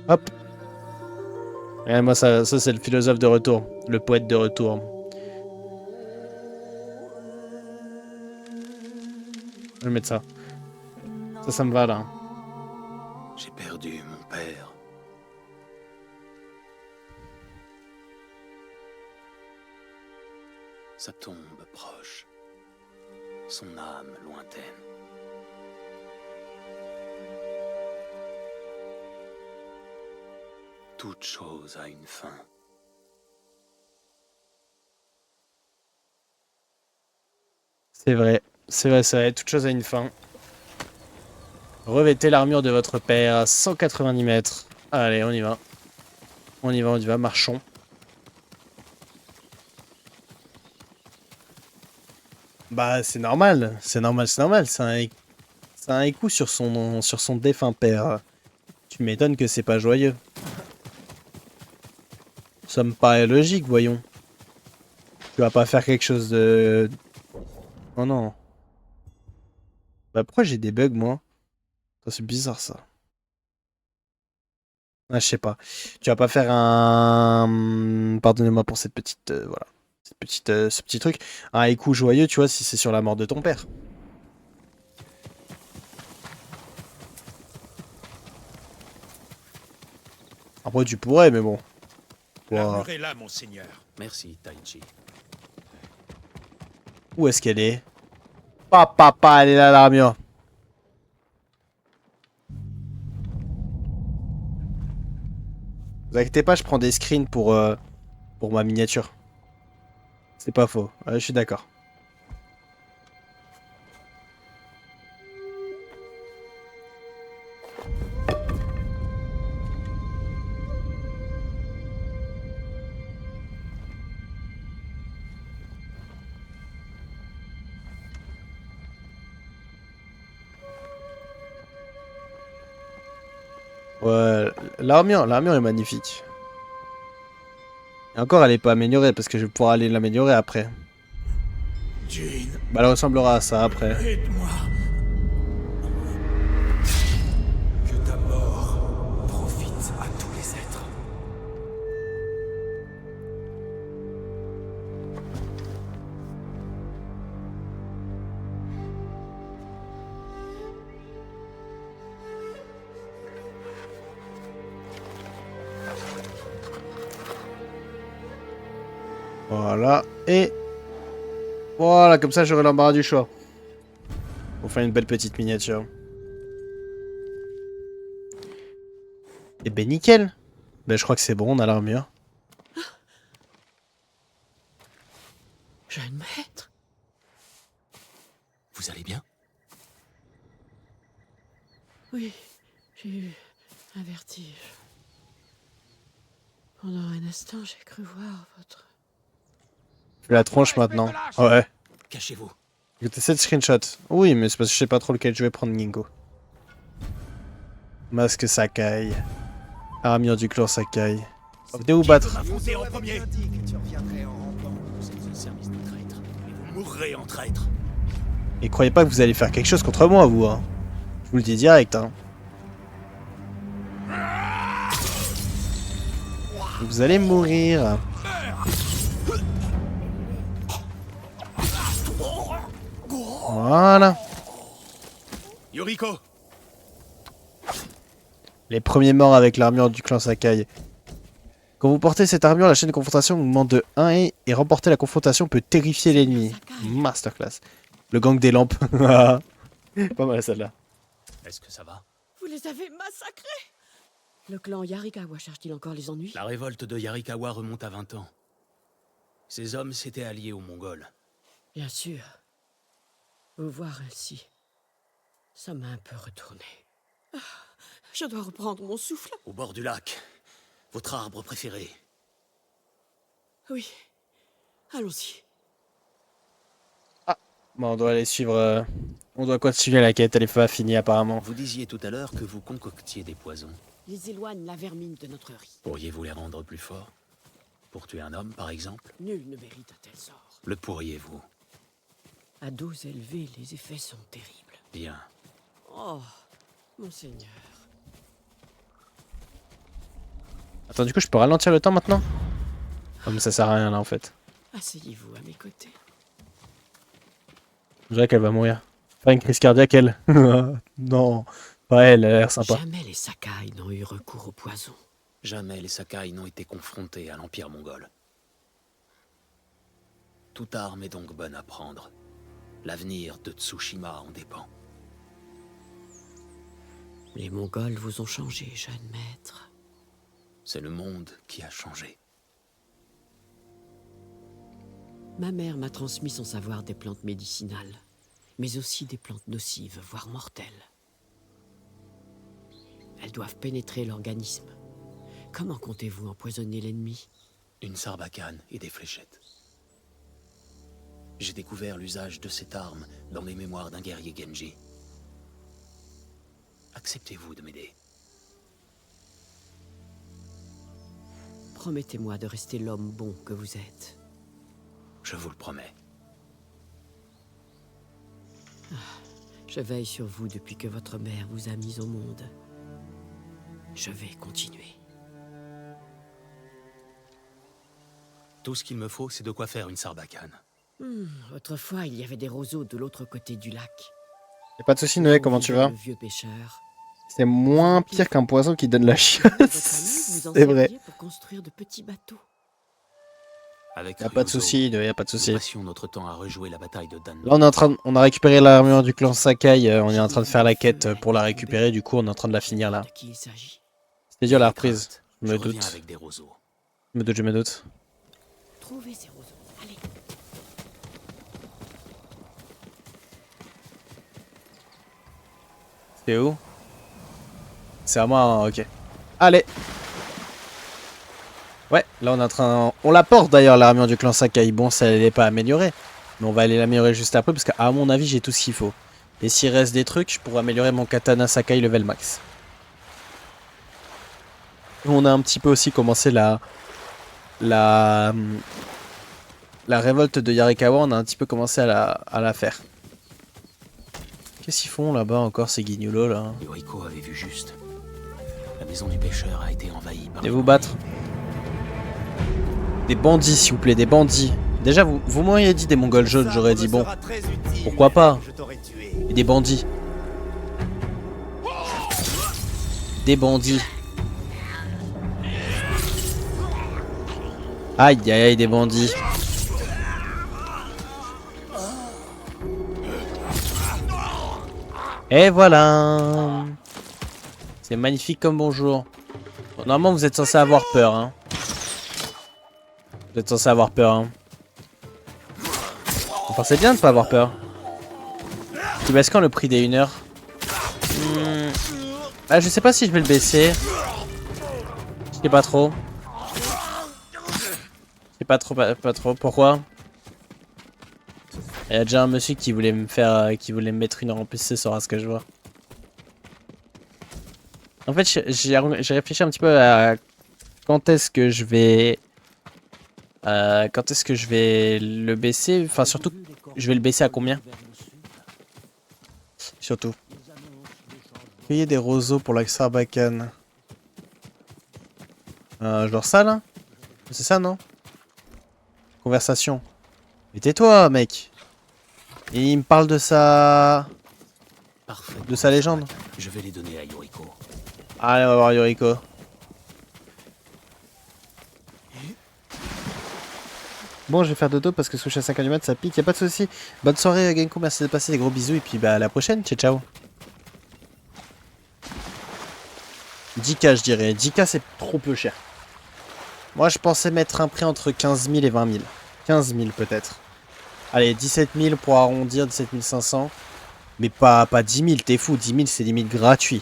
Hop. Et moi, ça c'est le philosophe de retour. Le poète de retour. Je vais mettre ça. Ça me va, là. J'ai perdu mon père. Sa tombe proche. Son âme lointaine. Toute chose a une fin. C'est vrai. C'est vrai, c'est vrai. Toute chose a une fin. Revêtez l'armure de votre père à 190 mètres. Allez, on y va. On y va, marchons. Bah, c'est normal. C'est normal. C'est un écho sur son défunt père. Tu m'étonnes que c'est pas joyeux. Ça me paraît logique, voyons. Tu vas pas faire quelque chose de... Oh non. Bah pourquoi j'ai des bugs, moi? C'est bizarre, ça. Ah, je sais pas. Tu vas pas faire un... Pardonnez-moi pour cette petite... voilà. Ce petit truc. Un écho joyeux, tu vois, si c'est sur la mort de ton père. Après, tu pourrais, mais bon. L'armure est là, monseigneur. Merci, Taichi. Où est-ce qu'elle est? Elle est là, l'armure. Vous inquiétez pas, je prends des screens pour ma miniature. C'est pas faux. Ouais, je suis d'accord. Ouais, l'armure est magnifique. Et encore, elle est pas améliorée parce que je vais pouvoir aller l'améliorer après. Jean, Bah, elle ressemblera à ça après. aide-moi. Que ta mort profite à tous les êtres. Voilà. Et voilà, comme ça j'aurai l'embarras du choix. Pour faire une belle petite miniature. Et ben nickel. Ben je crois que c'est bon, on a l'armure. Jeune maître. Vous allez bien? Oui, j'ai eu un vertige. Pendant un instant, j'ai cru voir votre... Fais la tronche maintenant. Ouais. Cachez-vous. Écoutez, cette screenshot. Oui, mais c'est parce que je sais pas trop lequel je vais prendre, Gingo. Masque Sakai. Armure du clan Sakai. Venez vous battre. Affrontez en premier. Tu reviendrais en rampant. Vous êtes au service des traîtres. Et vous mourrez en traître. Et croyez pas que vous allez faire quelque chose contre moi, vous. Hein. Je vous le dis direct. Hein. Vous allez mourir. Voilà. Yoriko! Les premiers morts avec l'armure du clan Sakai. Quand vous portez cette armure, la chaîne de confrontation augmente de 1 et remporter la confrontation peut terrifier l'ennemi. Masterclass. Le gang des lampes. Pas mal celle-là. Est-ce que ça va? Vous les avez massacrés! Le clan Yarikawa cherche-t-il encore les ennuis? La révolte de Yarikawa remonte à 20 ans. Ces hommes s'étaient alliés aux Mongols. Bien sûr. Vous voir ainsi, ça m'a un peu retourné. Ah, je dois reprendre mon souffle. Au bord du lac. Votre arbre préféré. Oui, allons-y. Bon, on doit aller suivre... On doit continuer la quête, elle est pas finie apparemment. Vous disiez tout à l'heure que vous concoctiez des poisons. Ils éloignent la vermine de notre riz. Pourriez-vous les rendre plus forts? Pour tuer un homme, par exemple? Nul ne mérite un tel sort. Le pourriez-vous? À dose élevée, les effets sont terribles. Bien. Oh, monseigneur. Attends, du coup, je peux ralentir le temps maintenant? Oh, mais ça sert à rien là en fait. Asseyez-vous à mes côtés. Je dirais qu'elle va mourir. Pas une crise cardiaque, elle. Non, pas elle, elle a l'air sympa. Jamais les Sakai n'ont eu recours au poison. Jamais les Sakai n'ont été confrontés à l'Empire mongol. Toute arme est donc bonne à prendre. L'avenir de Tsushima en dépend. Les Mongols vous ont changé, jeune maître. C'est le monde qui a changé. Ma mère m'a transmis son savoir des plantes médicinales, mais aussi des plantes nocives, voire mortelles. Elles doivent pénétrer l'organisme. Comment comptez-vous empoisonner l'ennemi? Une sarbacane et des fléchettes. J'ai découvert l'usage de cette arme dans les mémoires d'un guerrier Genji. Acceptez-vous de m'aider? Promettez-moi de rester l'homme bon que vous êtes. Je vous le promets. Je veille sur vous depuis que votre mère vous a mis au monde. Je vais continuer. Tout ce qu'il me faut, c'est de quoi faire une sarbacane. Autrefois, il y avait des roseaux de l'autre côté du lac. Y'a pas de soucis, Noé, comment tu vas? Le vieux pêcheur. C'est moins pire qu'un poison qui donne la chiasse. Votre famille vous en C'est vrai. serviez pour construire de petits bateaux. Avec Y a pas de Ryuzo, souci, y a pas de nous souci. passions notre temps à rejouer la bataille de Dan. Là, on a récupéré l'armure du clan Sakai. On est en train de faire la quête pour la récupérer. Du coup, on est en train de la finir là. De qui il s'agit? C'était dur la Ayez reprise. crainte, Je je me reviens doute. avec des roseaux. Je me doute. Trouvez ces roseaux. Allez. C'est où? C'est à moi, hein, ok. Allez. Ouais, là on est en train... On la porte d'ailleurs l'armure du clan Sakai. Bon, ça n'est pas améliorée. Mais on va aller l'améliorer juste après parce qu'à mon avis j'ai tout ce qu'il faut. Et s'il reste des trucs, je pourrais améliorer mon katana Sakai level max. On a un petit peu aussi commencé la révolte de Yarikawa, on a un petit peu commencé à la faire. Qu'est-ce qu'ils font là-bas encore ces guignolos là? Yoriko avait vu juste. La maison du pêcheur a été envahie par... Venez vous battre. Des bandits s'il vous plaît, des bandits. Déjà vous m'auriez dit des mongols jaunes, j'aurais dit bon. Pourquoi pas? Et des bandits. Des bandits. Aïe aïe aïe, des bandits. Et voilà. C'est magnifique comme bonjour. Bon, normalement vous êtes censé avoir peur hein. Vous êtes censé avoir peur hein. Enfin c'est bien de pas avoir peur. Tu baisses quand le prix des 1 heure? Ah, je sais pas si je vais le baisser. Je sais pas trop. Je sais pas trop, pas trop. Pourquoi? Il y a déjà un monsieur qui voulait me faire, qui voulait me mettre 1 heure en plus ce soir à ce que je vois. En fait, j'ai réfléchi un petit peu à quand est-ce que je vais, le baisser. Enfin surtout, je vais le baisser à combien? Surtout. Payer des roseaux pour la Sarbacane. Genre ça là? C'est ça non? Conversation. Mais tais-toi mec. Et il me parle de sa... Parfait. De sa légende. Je vais les donner à Yoriko. Allez on va voir Yoriko. Bon je vais faire dodo parce que se coucher à 5h du mat ça pique, y'a pas de soucis. Bonne soirée Genko, merci de passer, des gros bisous et puis bah à la prochaine, ciao ciao. 10K je dirais, 10K c'est trop peu cher. Moi je pensais mettre un prix entre 15 000 et 20 000. 15 000 peut-être. Allez 17 000 pour arrondir, 17 500. Mais pas 10 000, t'es fou, 10 000 c'est limite gratuit.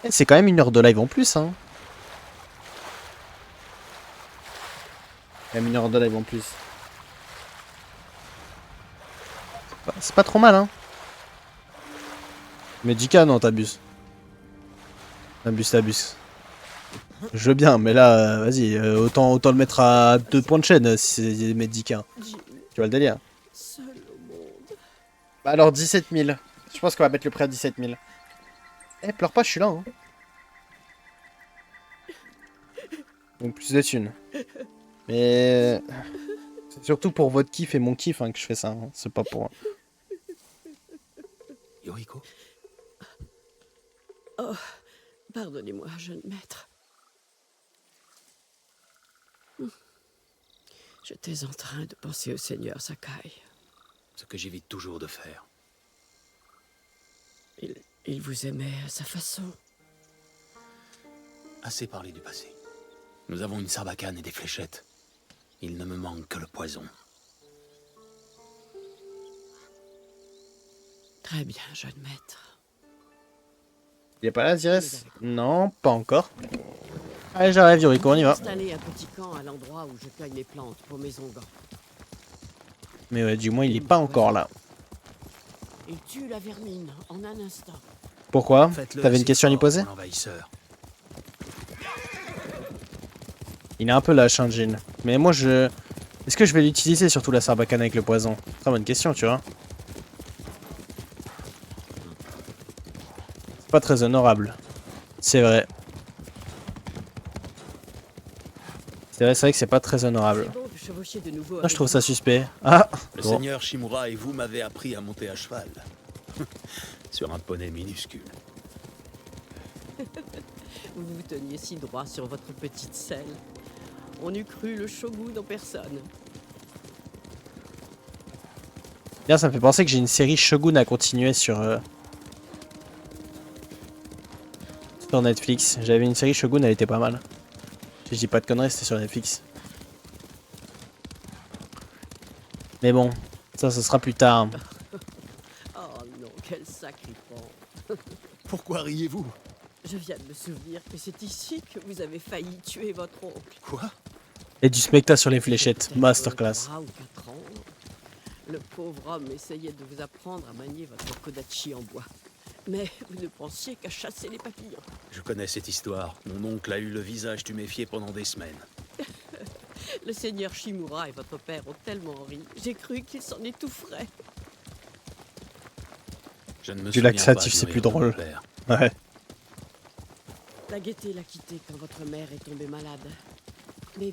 Et c'est quand même 1 heure de live en plus hein. Même 1 heure de live en plus. C'est pas trop mal hein. Mais 10K non t'abuses. T'abuses. Je veux bien, mais là, vas-y, autant le mettre à 2 points de chaîne si c'est mettre 10K. Tu vois le délire. Seul au monde. Bah alors 17 000. Je pense qu'on va mettre le prix à 17 000. Eh, pleure pas, je suis là. Hein. Donc plus de thunes. Mais c'est surtout pour votre kiff et mon kiff hein, que je fais ça. Hein. C'est pas pour... Yoriko? Oh, pardonnez-moi, jeune maître. J'étais en train de penser au seigneur Sakai. Ce que j'évite toujours de faire. Il vous aimait à sa façon. Assez parlé du passé. Nous avons une sarbacane et des fléchettes. Il ne me manque que le poison. Très bien, jeune maître. Il est pas là, Zirès? Non, pas encore. Allez, j'arrive, Yoriko, on y va. Installer un petit camp à l'endroit où je cueille les plantes pour mes onguents. Mais ouais, du moins, il est pas encore là. Il tue la vermine en un instant. Pourquoi? Faites-le T'avais une assez question à lui fort poser? pour l'envahisseur. Il est un peu lâche, hein, Jin. Mais moi, je... Est-ce que je vais l'utiliser, surtout la sarbacane avec le poison? Très bonne question, tu vois. C'est pas très honorable. C'est vrai. C'est vrai que c'est pas très honorable. C'est bon de chevaucher de nouveau. Moi, je trouve ça suspect. Ah! Le Bon. seigneur Shimura et vous m'avez appris à monter à cheval. Sur un poney minuscule. Vous vous teniez si droit sur votre petite selle. On eût cru le shogun en personne. Bien, ça me fait penser que j'ai une série Shogun à continuer sur Netflix. J'avais une série Shogun, elle était pas mal. Si je dis pas de conneries, c'était sur Netflix. Mais bon, ça, ce sera plus tard. Oh non, quel sacripant. Pourquoi riez-vous? Je viens de me souvenir que c'est ici que vous avez failli tuer votre oncle. Quoi? Et du smecta sur les fléchettes. Peut-être Masterclass. 3 ou 4 ans. Le pauvre homme essayait de vous apprendre à manier votre kodachi en bois. Mais vous ne pensiez qu'à chasser les papillons. Je connais cette histoire. Mon oncle a eu le visage tuméfié pendant des semaines. Le seigneur Shimura et votre père ont tellement ri. J'ai cru qu'ils s'en étoufferaient. Je ne me Du souviens laxatif, pas c'est du plus rire de mon drôle. père. Ouais. La gaieté l'a quitté quand votre mère est tombée malade. Mais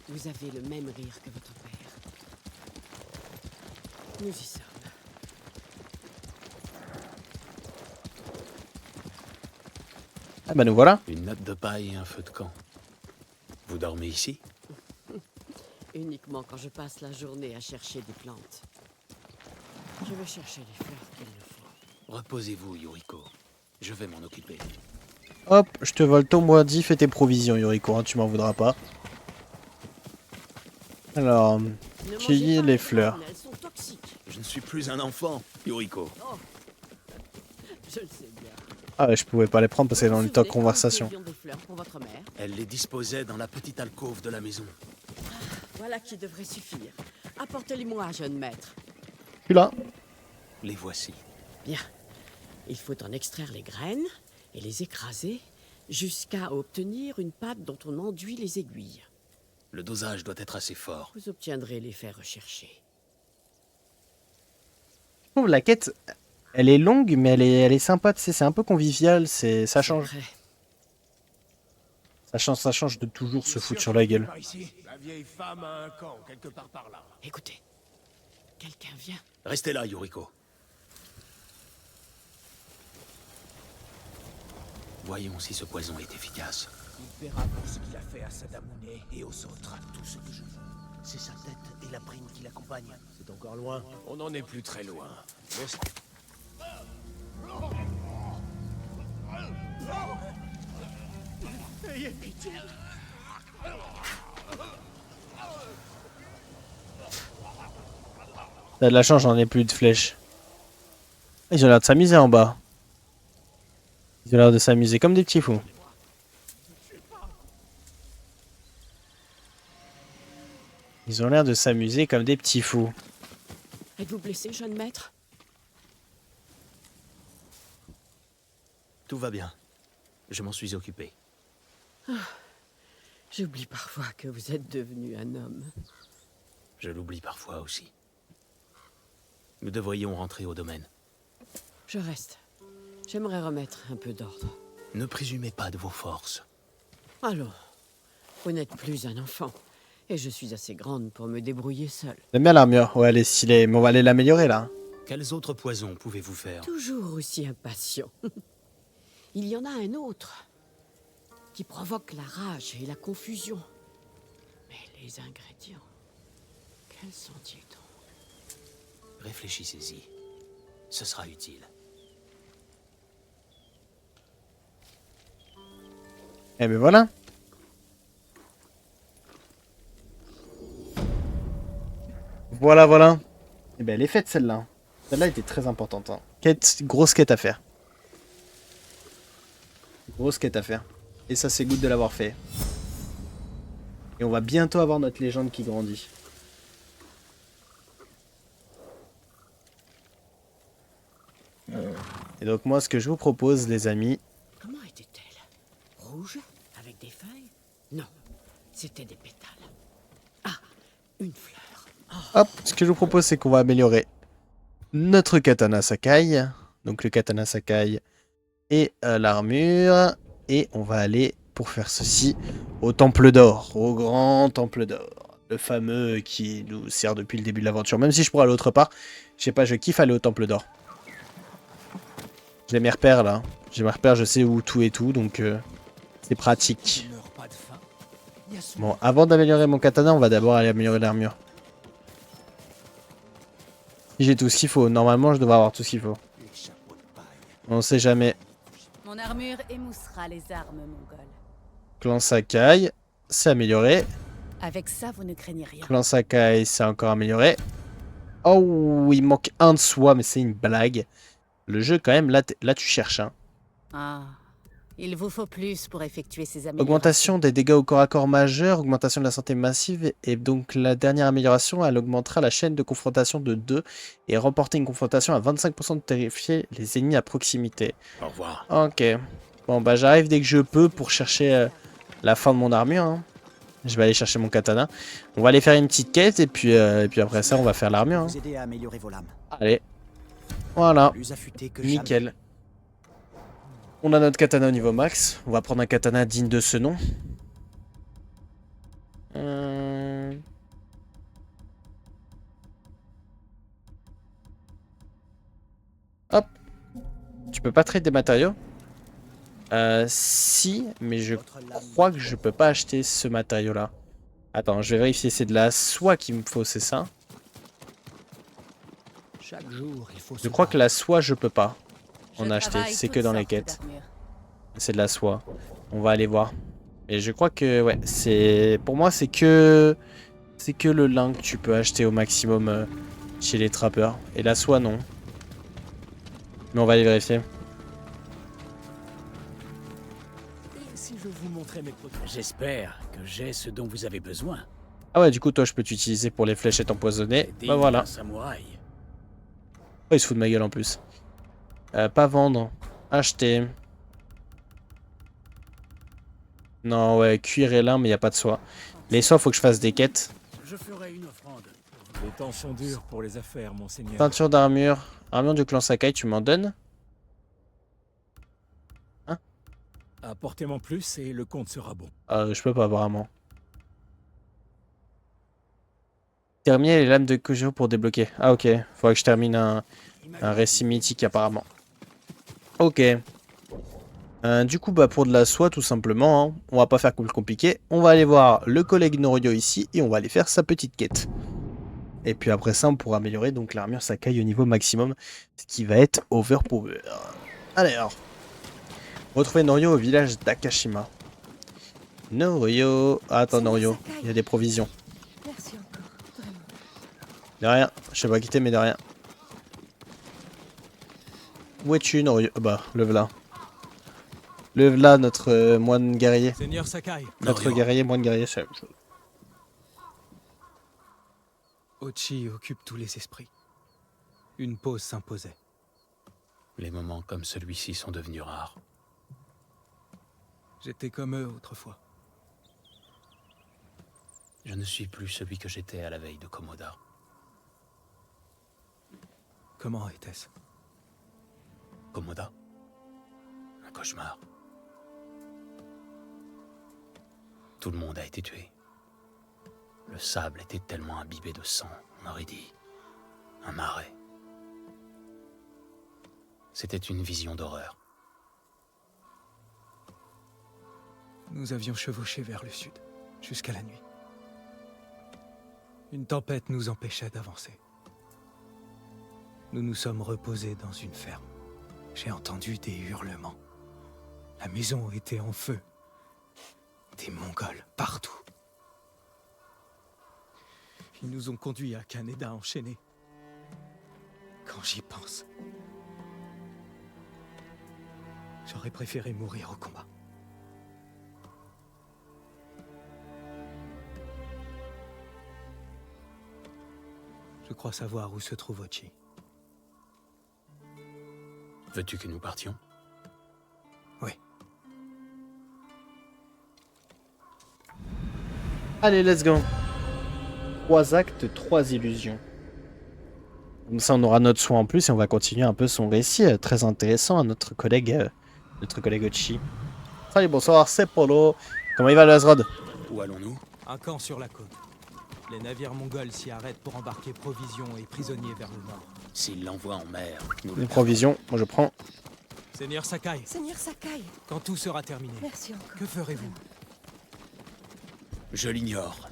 vous avez le même rire que votre père. Nous y sommes. Ah bah nous voilà. Une natte de paille et un feu de camp. Vous dormez ici? Uniquement quand je passe la journée à chercher des plantes. Je vais chercher les fleurs qu'il nous faut. Reposez-vous, Yuriko. Je vais m'en occuper. Hop, je te vole ton mois d'if et tes provisions, Yuriko, hein, tu m'en voudras pas. Alors, Ne cueillir mangez pas les fleurs. graines, elles sont toxiques. Je ne suis plus un enfant, Yuriko. Je le sais bien. Ah ouais, je pouvais pas les prendre parce qu'elle est Vous dans vous le temps de souvenez quand nous conversation. cueillions des fleurs pour votre mère? Elle les disposait dans la petite alcôve de la maison. Voilà qui devrait suffire. Apportez-les-moi, jeune maître. Tu là. Les voici. Bien. Il faut en extraire les graines et les écraser jusqu'à obtenir une pâte dont on enduit les aiguilles. Le dosage doit être assez fort. Vous obtiendrez l'effet recherché. Je trouve la quête, elle est longue, mais elle est sympa, tu sais, c'est un peu convivial, ça change. Après, Ça change de toujours se foutre sur la gueule. Par ici, la vieille femme a un camp quelque part par là. écoutez. Quelqu'un vient. Restez là, Yuriko. Voyons si ce poison est efficace. Il paiera pour ce qu'il a fait à Sadamune et aux autres. Tout ce que je veux, c'est sa tête et la prime qui l'accompagne. C'est encore loin. On n'en est plus très loin. Laisse- T'as de la chance, j'en ai plus de flèches. Ils ont l'air de s'amuser en bas. Ils ont l'air de s'amuser comme des petits fous. Ils ont l'air de s'amuser comme des petits fous. Êtes-vous blessé, jeune maître? Tout va bien. Je m'en suis occupé. J'oublie parfois que vous êtes devenu un homme. Je l'oublie parfois aussi. Nous devrions rentrer au domaine. Je reste. J'aimerais remettre un peu d'ordre. Ne présumez pas de vos forces. Allons, vous n'êtes plus un enfant. Et je suis assez grande pour me débrouiller seule. J'aime bien l'armure, ouais elle est stylée, mais on va aller l'améliorer là. Quels autres poisons pouvez-vous faire? Toujours aussi impatient. Il y en a un autre qui provoque la rage et la confusion. Mais les ingrédients, quels sont-ils donc? Réfléchissez-y. Ce sera utile. Eh ben voilà. Voilà. Eh ben elle est faite celle-là. Celle-là était très importante. Hein. Grosse quête à faire. Grosse quête à faire. Et ça c'est good de l'avoir fait. Et on va bientôt avoir notre légende qui grandit. Et donc moi ce que je vous propose les amis, Comment était-elle? Rouge? Avec des feuilles? Non, c'était des pétales. Ah, une fleur. hop, ce que je vous propose c'est qu'on va améliorer notre katana Sakai. Donc le katana Sakai et l'armure. Et on va aller pour faire ceci au temple d'or, au grand temple d'or. Le fameux qui nous sert depuis le début de l'aventure. Même si je pourrais aller autre part, je sais pas, je kiffe aller au temple d'or. J'ai mes repères là. J'ai mes repères, je sais où tout est tout, donc c'est pratique. Je meurs pas de faim. Bon, avant d'améliorer mon katana, on va d'abord aller améliorer l'armure. Si j'ai tout ce qu'il faut, normalement je devrais avoir tout ce qu'il faut. On sait jamais. Mon armure émoussera les armes mongoles. Clan Sakai, c'est amélioré. Avec ça, vous ne craignez rien. Clan Sakai, c'est encore amélioré. Oh, il manque un de soi, mais c'est une blague. Le jeu, quand même, là tu cherches. Hein. Ah, il vous faut plus pour effectuer ces améliorations. Augmentation des dégâts au corps à corps majeur, augmentation de la santé massive. Et donc, la dernière amélioration, elle augmentera la chaîne de confrontation de 2 et remporter une confrontation à 25% de terrifier les ennemis à proximité. Au revoir. Ok. Bon, bah, j'arrive dès que je peux pour chercher la fin de mon armure. Hein. Je vais aller chercher mon katana. On va aller faire une petite quête et puis après ça, on va faire l'armure. Hein. Vous aider à améliorer vos lames. Allez. Voilà. Plus affûté que jamais. Nickel. On a notre katana au niveau max. On va prendre un katana digne de ce nom. Hop. Tu peux pas trader des matériaux? Si, mais je crois que je peux pas acheter ce matériau-là. Attends, je vais vérifier. C'est de la soie qu'il me faut, c'est ça? Chaque jour, il faut Je crois que la soie, je peux pas en acheter. C'est que dans les quêtes. C'est de la soie. On va aller voir. Et je crois que, ouais, c'est... Pour moi, c'est que le lin que tu peux acheter au maximum chez les trappeurs. Et la soie, non. Mais on va aller vérifier. Si je vous montrais mes produits. J'espère que j'ai ce dont vous avez besoin. Ah ouais, du coup, toi, je peux t'utiliser pour les fléchettes empoisonnées. Bah voilà. Samouraï. Oh, il se fout de ma gueule en plus. Pas vendre. Acheter. Non, ouais, cuir et lin, mais il n'y a pas de soie. Les soies, faut que je fasse des quêtes. Je ferai une offrande. Les temps sont durs pour les affaires, monseigneur. Teinture d'armure. Armure du clan Sakai, tu m'en donnes? Apportez-moi plus et le compte sera bon. Je peux pas, apparemment. Terminer les lames de Kujiro pour débloquer. Ah, ok. Faudrait que je termine un récit mythique, apparemment. Ok. Du coup, bah, pour de la soie, tout simplement, hein, on va pas faire plus compliqué. On va aller voir le collègue Norio ici et on va aller faire sa petite quête. Et puis après ça, on pourra améliorer donc l'armure Sakai au niveau maximum, ce qui va être overpower. Allez, alors. Retrouver Norio au village d'Akashima. Norio. Ah, attends, Norio. Il y a des provisions. Merci encore, vraiment. De rien. Je sais pas quitter, mais de rien. Où es-tu, Norio? Bah, le v'là. Le v'là, notre moine guerrier. Seigneur Sakai. Notre guerrier, moine guerrier, c'est la même chose. Ochi occupe tous les esprits. Une pause s'imposait. Les moments comme celui-ci sont devenus rares. J'étais comme eux autrefois. Je ne suis plus celui que j'étais à la veille de Komoda. Comment était-ce? Komoda? Un cauchemar. Tout le monde a été tué. Le sable était tellement imbibé de sang, on aurait dit un marais. C'était une vision d'horreur. Nous avions chevauché vers le sud, jusqu'à la nuit. Une tempête nous empêcha d'avancer. Nous nous sommes reposés dans une ferme. J'ai entendu des hurlements. La maison était en feu. Des Mongols partout. Ils nous ont conduits à Kaneda enchaînés. Quand j'y pense, j'aurais préféré mourir au combat. Je crois savoir où se trouve Ochi. Veux-tu que nous partions? Oui. Allez, let's go. 3 actes, 3 illusions. Comme ça, on aura notre soin en plus et on va continuer un peu son récit très intéressant à notre collègue Ochi. Salut, bonsoir, c'est Polo. Comment il va, le Azrod? Où allons-nous? Un camp sur la côte. Les navires mongols s'y arrêtent pour embarquer provisions et prisonniers vers le nord. S'ils l'envoient en mer, nous Les le provisions, moi je prends. Seigneur Sakai, Seigneur Sakai, quand tout sera terminé, merci encore. que ferez-vous? Je l'ignore.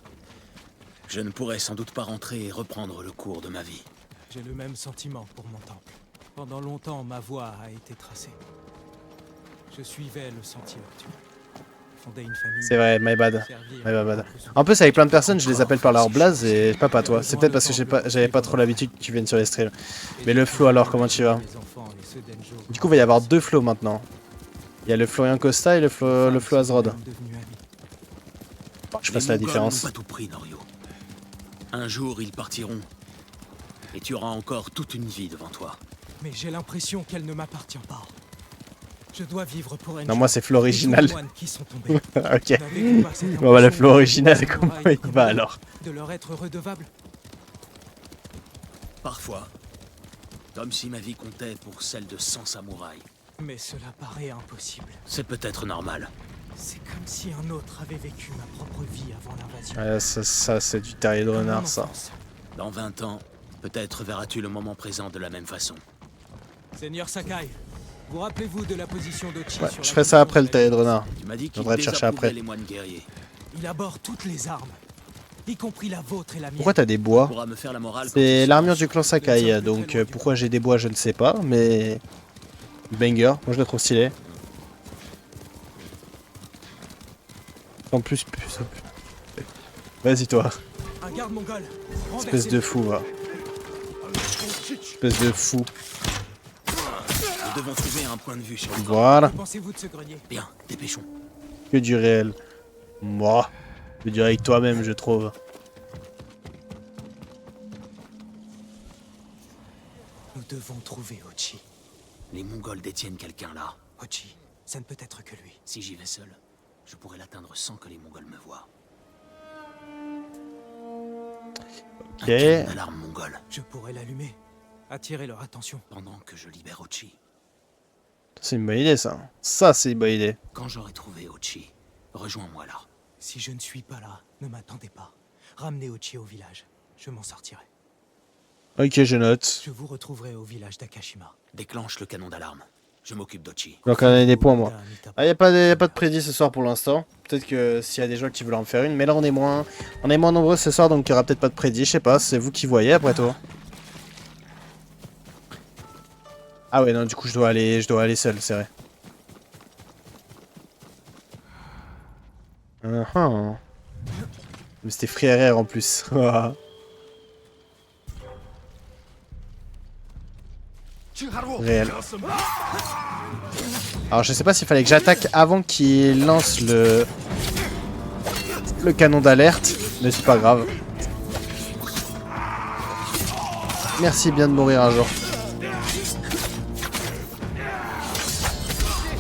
Je ne pourrai sans doute pas rentrer et reprendre le cours de ma vie. J'ai le même sentiment pour mon temple. Pendant longtemps, ma voie a été tracée. Je suivais le sentier obtus. Fonder une famille. C'est vrai, my bad. servir My bad. notre souffle. En plus, avec plein de personnes, je les appelle par leur blaze et pas toi. C'est peut-être parce que j'avais pas trop l'habitude que tu viennes sur les streams. Mais le flow alors, comment tu vas? Les enfants et ceux d'Enjo. Du coup, il va y avoir deux flows maintenant. Il y a le Florian Costa et le flow Azrod. Devenus amis. Je fasse Les la Mongols différence. n'ont pas tout pris, Norio. Un jour, ils partiront. Et tu auras encore toute une vie devant toi. Mais j'ai l'impression qu'elle ne m'appartient pas. Je dois vivre pour Enjo. Non, moi, c'est flow original. Et tous les moines qui sont tombés. Ok. N'avez-vous pas cette Bon, bah, le impression flow que original, les comment samouraïs il va comme alors? De leur être redevable? Parfois. Comme si ma vie comptait pour celle de 100 samouraïs. Mais cela paraît impossible. C'est peut-être normal. C'est comme si un autre avait vécu ma propre vie avant l'invasion. Ouais, ça c'est du terrier de Comme renard, mon ça. enfance. Dans 20 ans, peut-être verras-tu le moment présent de la même façon. Seigneur Sakai, vous rappelez-vous de la position d'Ochi Ouais, sur je la ferai ça question après de le terrier de la renard. Tu m'as dit On qu'il devrait te chercher désapprouvait après. les moines guerriers. Il aborde toutes les armes, y compris la vôtre et la mienne. Pourquoi t'as des Tu bois? pourras me faire la morale quand C'est tu l'armure seras du clan Sakai, donc pourquoi j'ai des bois, je ne sais pas, mais... Banger, moi je le trouve stylé. En plus... Vas-y toi, Un garde mongol. espèce de fou, va. Espèce de fou. Nous devons trouver un point de vue sur le corps. Voilà, Que pensez-vous de ce grenier? Bien, dépêchons. que du réel. Moi, que du avec toi-même, je trouve. Nous devons trouver Ochi. Les Mongols détiennent quelqu'un là. Ochi, ça ne peut être que lui. Si j'y vais seul, je pourrais l'atteindre sans que les Mongols me voient. Ok. Un canon d'alarme mongol, Je pourrais l'allumer, attirer leur attention. pendant que je libère Ochi. C'est une bonne idée ça. Ça c'est une bonne idée. Quand j'aurai trouvé Ochi, rejoins-moi là. Si je ne suis pas là, ne m'attendez pas. Ramenez Ochi au village. Je m'en sortirai. Ok, je note. Je vous retrouverai au village d'Akashima. Déclenche le canon d'alarme. Je m'occupe d'Ochi. Donc on a des points moi. Mita- Ah, y a pas de prédit ce soir pour l'instant. Peut-être que s'il y a des gens qui veulent en faire une, mais là on est moins nombreux ce soir, donc il y aura peut-être pas de prédit. Je sais pas, c'est vous qui voyez après tout. Ah ouais non, du coup je dois aller seul, c'est vrai. Mais c'était Free RR en plus. Réel. Alors je sais pas s'il fallait que j'attaque avant qu'il lance le canon d'alerte, mais c'est pas grave. Merci bien de mourir un jour.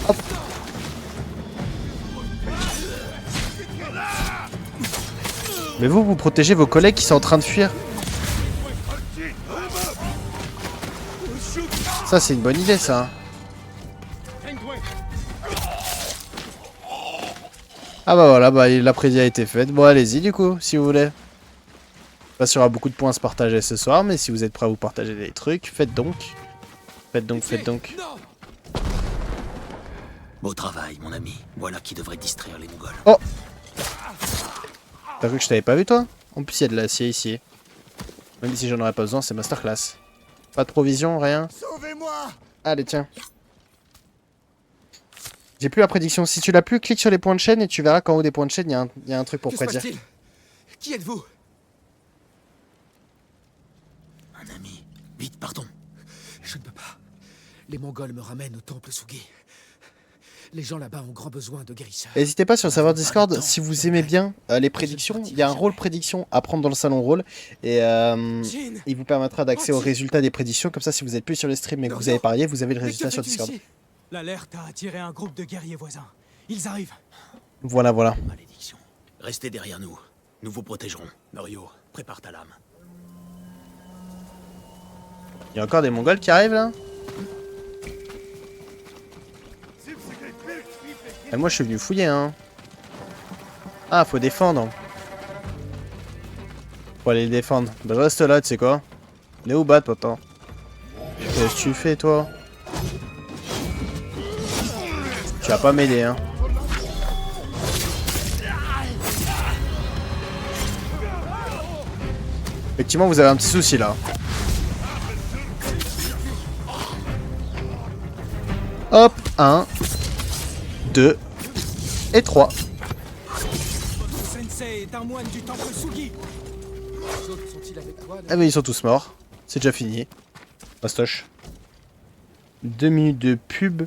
Hop. Mais vous protégez vos collègues qui sont en train de fuir. Ça c'est une bonne idée ça. Ah bah voilà, bah la prédit a été faite. Bon allez-y du coup, si vous voulez. Je sais pas s'il y aura beaucoup de points à se partager ce soir, mais si vous êtes prêts à vous partager des trucs, faites donc. Faites donc. Beau travail, mon ami. Voilà qui devrait distraire les Mongols. Oh! T'as cru que je t'avais pas vu toi? En plus il y a de l'acier ici. Même si j'en aurais pas besoin, c'est masterclass. Pas de provision, rien. Sauvez-moi! Allez tiens. J'ai plus la prédiction. Si tu l'as plus, clique sur les points de chaîne et tu verras qu'en haut des points de chaîne, il y a un truc pour Que se prédire. passe-t-il? Qui êtes-vous? Un ami. Vite, partons. Je ne peux pas. Les Mongols me ramènent au temple Sugi. Les gens là-bas ont grand besoin de guérisseurs. N'hésitez pas sur le serveur Discord, si vous aimez bien les prédictions, il y a un rôle prédiction à prendre dans le salon rôle et Jin, il vous permettra d'accès aux résultats des prédictions, comme ça si vous êtes plus sur le stream et que vous avez parié, vous avez le mais résultat que sur fais-tu Discord. ici? L'alerte a attiré un groupe de guerriers voisins. Ils arrivent. Voilà. Malédiction. Restez derrière nous. Nous vous protégerons. Norio, prépare ta lame. Il y a encore des Mongols qui arrivent là. Et moi je suis venu fouiller hein. Ah faut défendre. Faut aller les défendre. Bah je reste là, tu sais quoi. On est où bat pourtant. Qu'est-ce que tu fais toi? Tu vas pas m'aider hein. Effectivement, vous avez un petit souci là. Hop, 1, 2 et 3. Sensei est un moine du temple Sugi. Les autres sont-ils avec toi? Ah mais ils sont tous morts. C'est déjà fini. Bastoche. 2 minutes de pub.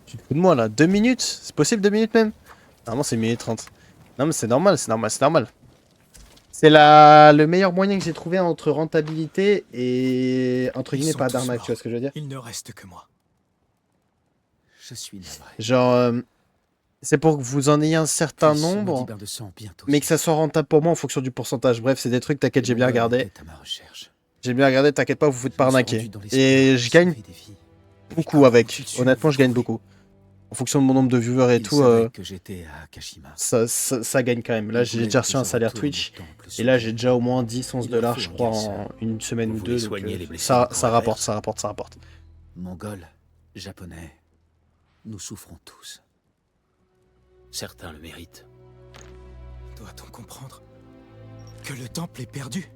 Tu te fous de moi là. 2 minutes? C'est possible 2 minutes même? Normalement c'est 1 minute 30. Non mais c'est normal, c'est normal, c'est normal. C'est le meilleur moyen que j'ai trouvé entre rentabilité et entre guillemets pas d'arnaque, tu vois ce que je veux dire? Il ne reste que moi. Je suis navré. Genre, c'est pour que vous en ayez un certain Puis ce nombre, maudit bain de sang bientôt mais que ça soit rentable pour moi en fonction du pourcentage. Bref, c'est des trucs, t'inquiète, j'ai bien regardé. À ma recherche. J'ai bien regardé, t'inquiète pas, vous vous faites pas Je me suis arnaquer. rendu dans l'espoir Et de je gagne sauver des vies. beaucoup avec. Honnêtement, je gagne beaucoup. En fonction de mon nombre de viewers et Il tout, savait que j'étais à Kashima. ça gagne quand même. Là, Il j'ai voulait déjà que reçu un je salaire retourne au Twitch. temple Et là, Sugi. j'ai déjà au moins 10-11 Il dollars, faut je en crois, guérir en ça. une semaine Vous ou voulez deux. soigner Donc, les blessés ça, du ça corps rapporte, vert. ça rapporte, ça rapporte. Mongols, japonais, nous souffrons tous. Certains le méritent. Doit-on comprendre que le temple est perdu?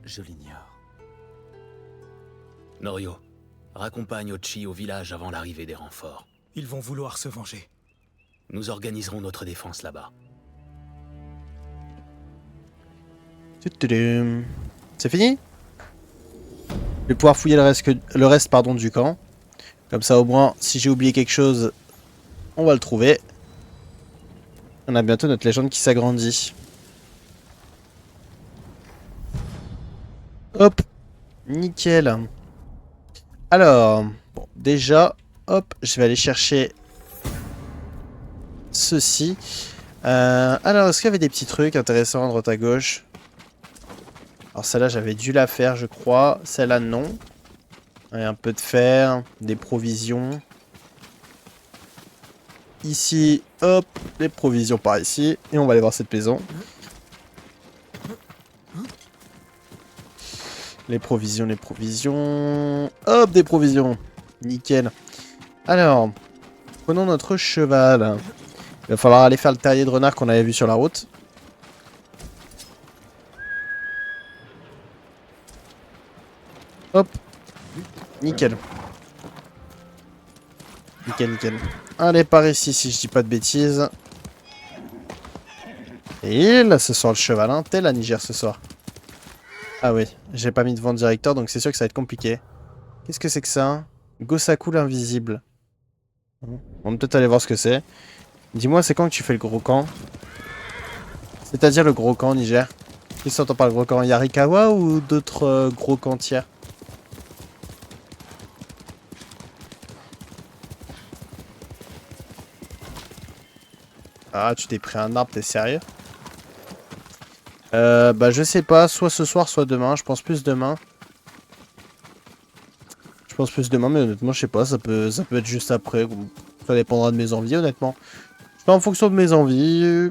Je l'ignore. Norio, raccompagne Ochi au village avant l'arrivée des renforts. Ils vont vouloir se venger. Nous organiserons notre défense là-bas. Tududum. C'est fini? Je vais pouvoir fouiller le reste pardon, du camp. Comme ça, au moins, si j'ai oublié quelque chose, on va le trouver. On a bientôt notre légende qui s'agrandit. Hop. Nickel. Alors, bon, déjà, hop, je vais aller chercher ceci. Alors, est-ce qu'il y avait des petits trucs intéressants à droite à gauche? Alors celle-là, j'avais dû la faire, je crois. Celle-là, non. Et un peu de fer, des provisions. Ici, hop, les provisions par ici. Et on va aller voir cette maison. Les provisions, les provisions. Hop, des provisions. Nickel. Alors, prenons notre cheval. Il va falloir aller faire le terrier de renard qu'on avait vu sur la route. Hop. Nickel. Nickel, nickel. Allez, par ici, si je dis pas de bêtises. Et là, ce soir, le cheval, hein. T'es la Niger ce soir. Ah oui, j'ai pas mis de vente directeur, donc c'est sûr que ça va être compliqué. Qu'est-ce que c'est que ça? Gosaku l'invisible. On va peut-être aller voir ce que c'est. Dis-moi, c'est quand que tu fais le gros camp? C'est-à-dire le gros camp, Niger? Qu'est-ce que t'entends par le gros camp? Yarikawa ou d'autres gros camps tiers? Ah, tu t'es pris un arbre, t'es sérieux? Bah je sais pas, soit ce soir, soit demain. Je pense plus demain. Je pense plus demain, mais honnêtement, je sais pas, ça peut être juste après. Ça dépendra de mes envies, honnêtement. Je fais en fonction de mes envies.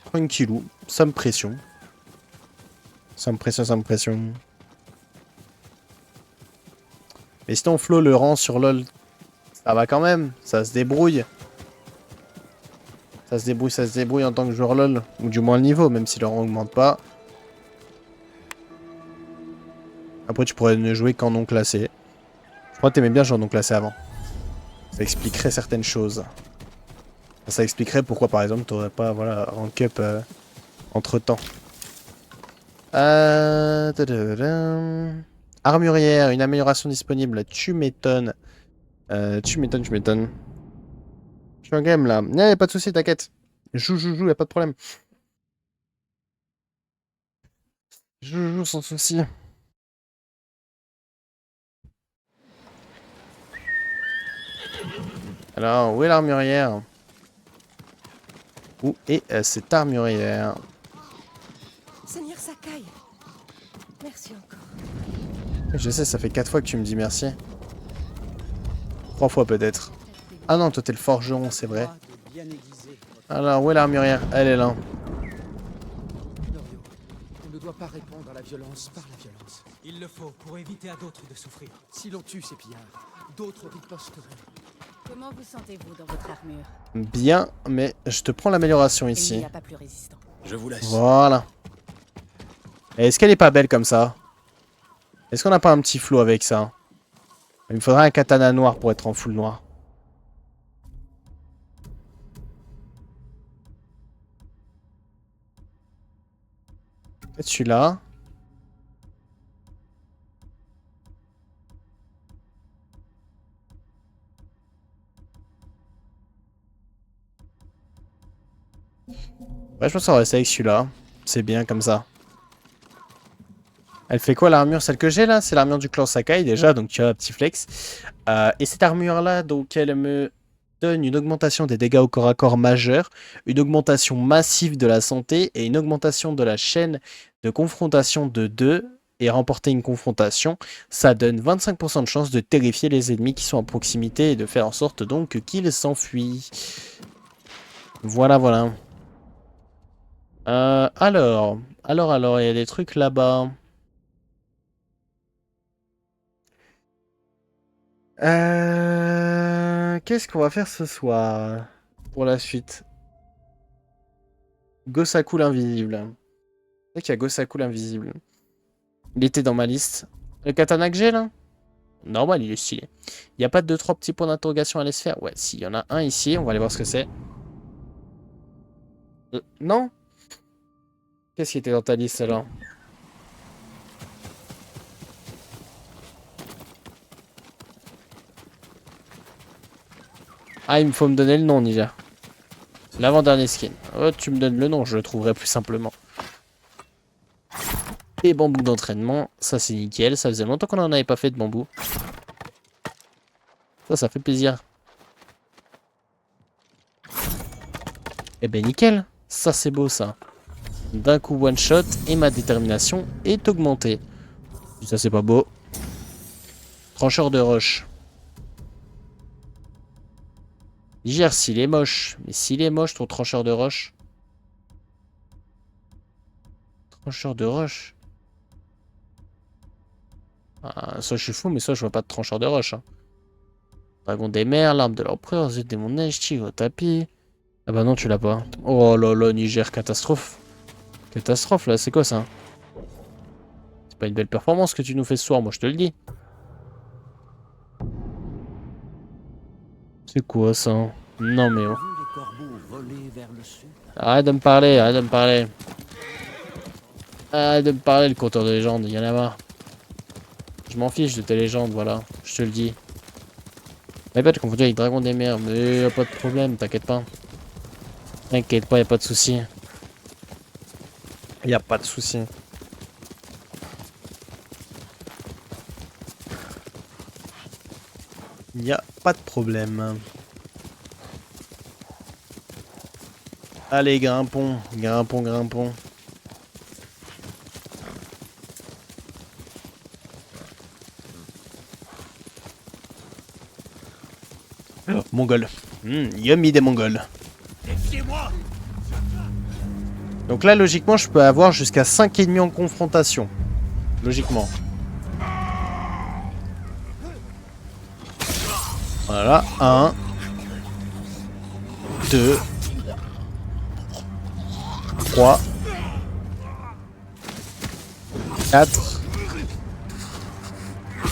Tranquillou, ça me pressionne. Ça me pressionne, ça me pressionne. Mais sinon, Flo, le rang sur LoL, ça va quand même, ça se débrouille. Ça se débrouille en tant que joueur LoL. Ou du moins le niveau, même si le rang augmente pas. Après, tu pourrais ne jouer qu'en non classé. Je crois que t'aimais bien jouer en non classé avant. Ça expliquerait certaines choses. Ça expliquerait pourquoi, par exemple, t'aurais pas, voilà, rank up entre temps. Armurière, une amélioration disponible. Tu m'étonnes. Tu m'étonnes, tu m'étonnes. Je suis en game là. Y'a pas de soucis, t'inquiète. Joue, y'a pas de problème. Joue sans souci. Alors, où est l'armurière? Où est cette armurière? Seigneur Sakai. Merci encore. Je sais, ça fait 4 fois que tu me dis merci. 3 fois peut-être. Ah non, toi t'es le forgeron, c'est vrai. Alors, où est l'armurière? Elle est là. Norio, on ne doit pas répondre à la violence par la violence. Il le faut pour éviter à d'autres de souffrir. Si l'on tue ces pillards, d'autres riposteraient. Comment vous sentez-vous dans votre armure? Bien, mais je te prends l'amélioration Il n'y ici. a pas plus résistant. Je vous laisse. Voilà. Et est-ce qu'elle est pas belle comme ça? Est-ce qu'on n'a pas un petit flow avec ça? Il me faudrait un katana noir pour être en full noir. Peut-être celui-là. Ouais, je pense qu'on va rester avec celui-là. C'est bien comme ça. Elle fait quoi l'armure? Celle que j'ai là? C'est l'armure du clan Sakai déjà, donc tu as un petit flex. Et cette armure-là, donc elle me donne une augmentation des dégâts au corps à corps majeur, une augmentation massive de la santé et une augmentation de la chaîne de confrontation de 2. Et remporter une confrontation, ça donne 25% de chance de terrifier les ennemis qui sont à proximité et de faire en sorte donc qu'ils s'enfuient. Voilà, voilà. Alors, il y a des trucs là-bas. Qu'est-ce qu'on va faire ce soir pour la suite? Gosaku l'invisible. C'est vrai qu'il y a Gosaku l'invisible. Il était dans ma liste. Le katana que j'ai là? Normal, il est stylé. Il n'y a pas de 2-3 petits points d'interrogation à laisser faire? Ouais, si, il y en a un ici. On va aller voir ce que c'est. Non? Qu'est-ce qui était dans ta liste alors? Ah, il me faut me donner le nom, Ninja. L'avant-dernier skin. Oh, tu me donnes le nom, je le trouverai plus simplement. Et bambou d'entraînement, ça c'est nickel. Ça faisait longtemps qu'on n'en avait pas fait de bambou. Ça fait plaisir. Eh ben nickel. Ça c'est beau ça. D'un coup one shot et ma détermination est augmentée. Ça c'est pas beau. Trancheur de roche. Gère s'il est moche. Mais s'il est moche ton trancheur de roche. Trancheur de roche. Ah, soit je suis fou, mais soit je vois pas de trancheur de roche. Hein. Dragon des mers, l'arme de l'empereur, zut démon de neige, tigre au tapis. Ah bah non, tu l'as pas. Oh là là, Niger, catastrophe. Catastrophe là, c'est quoi ça? C'est pas une belle performance que tu nous fais ce soir, moi je te le dis. C'est quoi ça? Non mais oh. Arrête de me parler, arrête de me parler. Arrête de me parler, le compteur de légende, y'en a marre. Je m'en fiche de tes légendes, voilà, je te le dis. Mais pas de confondu avec Dragon des mers, mais y'a pas de problème, t'inquiète pas. T'inquiète pas, y'a pas de souci. Y'a pas de souci. Y'a pas de problème. Allez, grimpons, grimpons, grimpons. Oh, Mongol. Yummy des Mongols. Donc là, logiquement, je peux avoir jusqu'à 5 ennemis en confrontation. Logiquement. Voilà. 1. 2. 3. 4.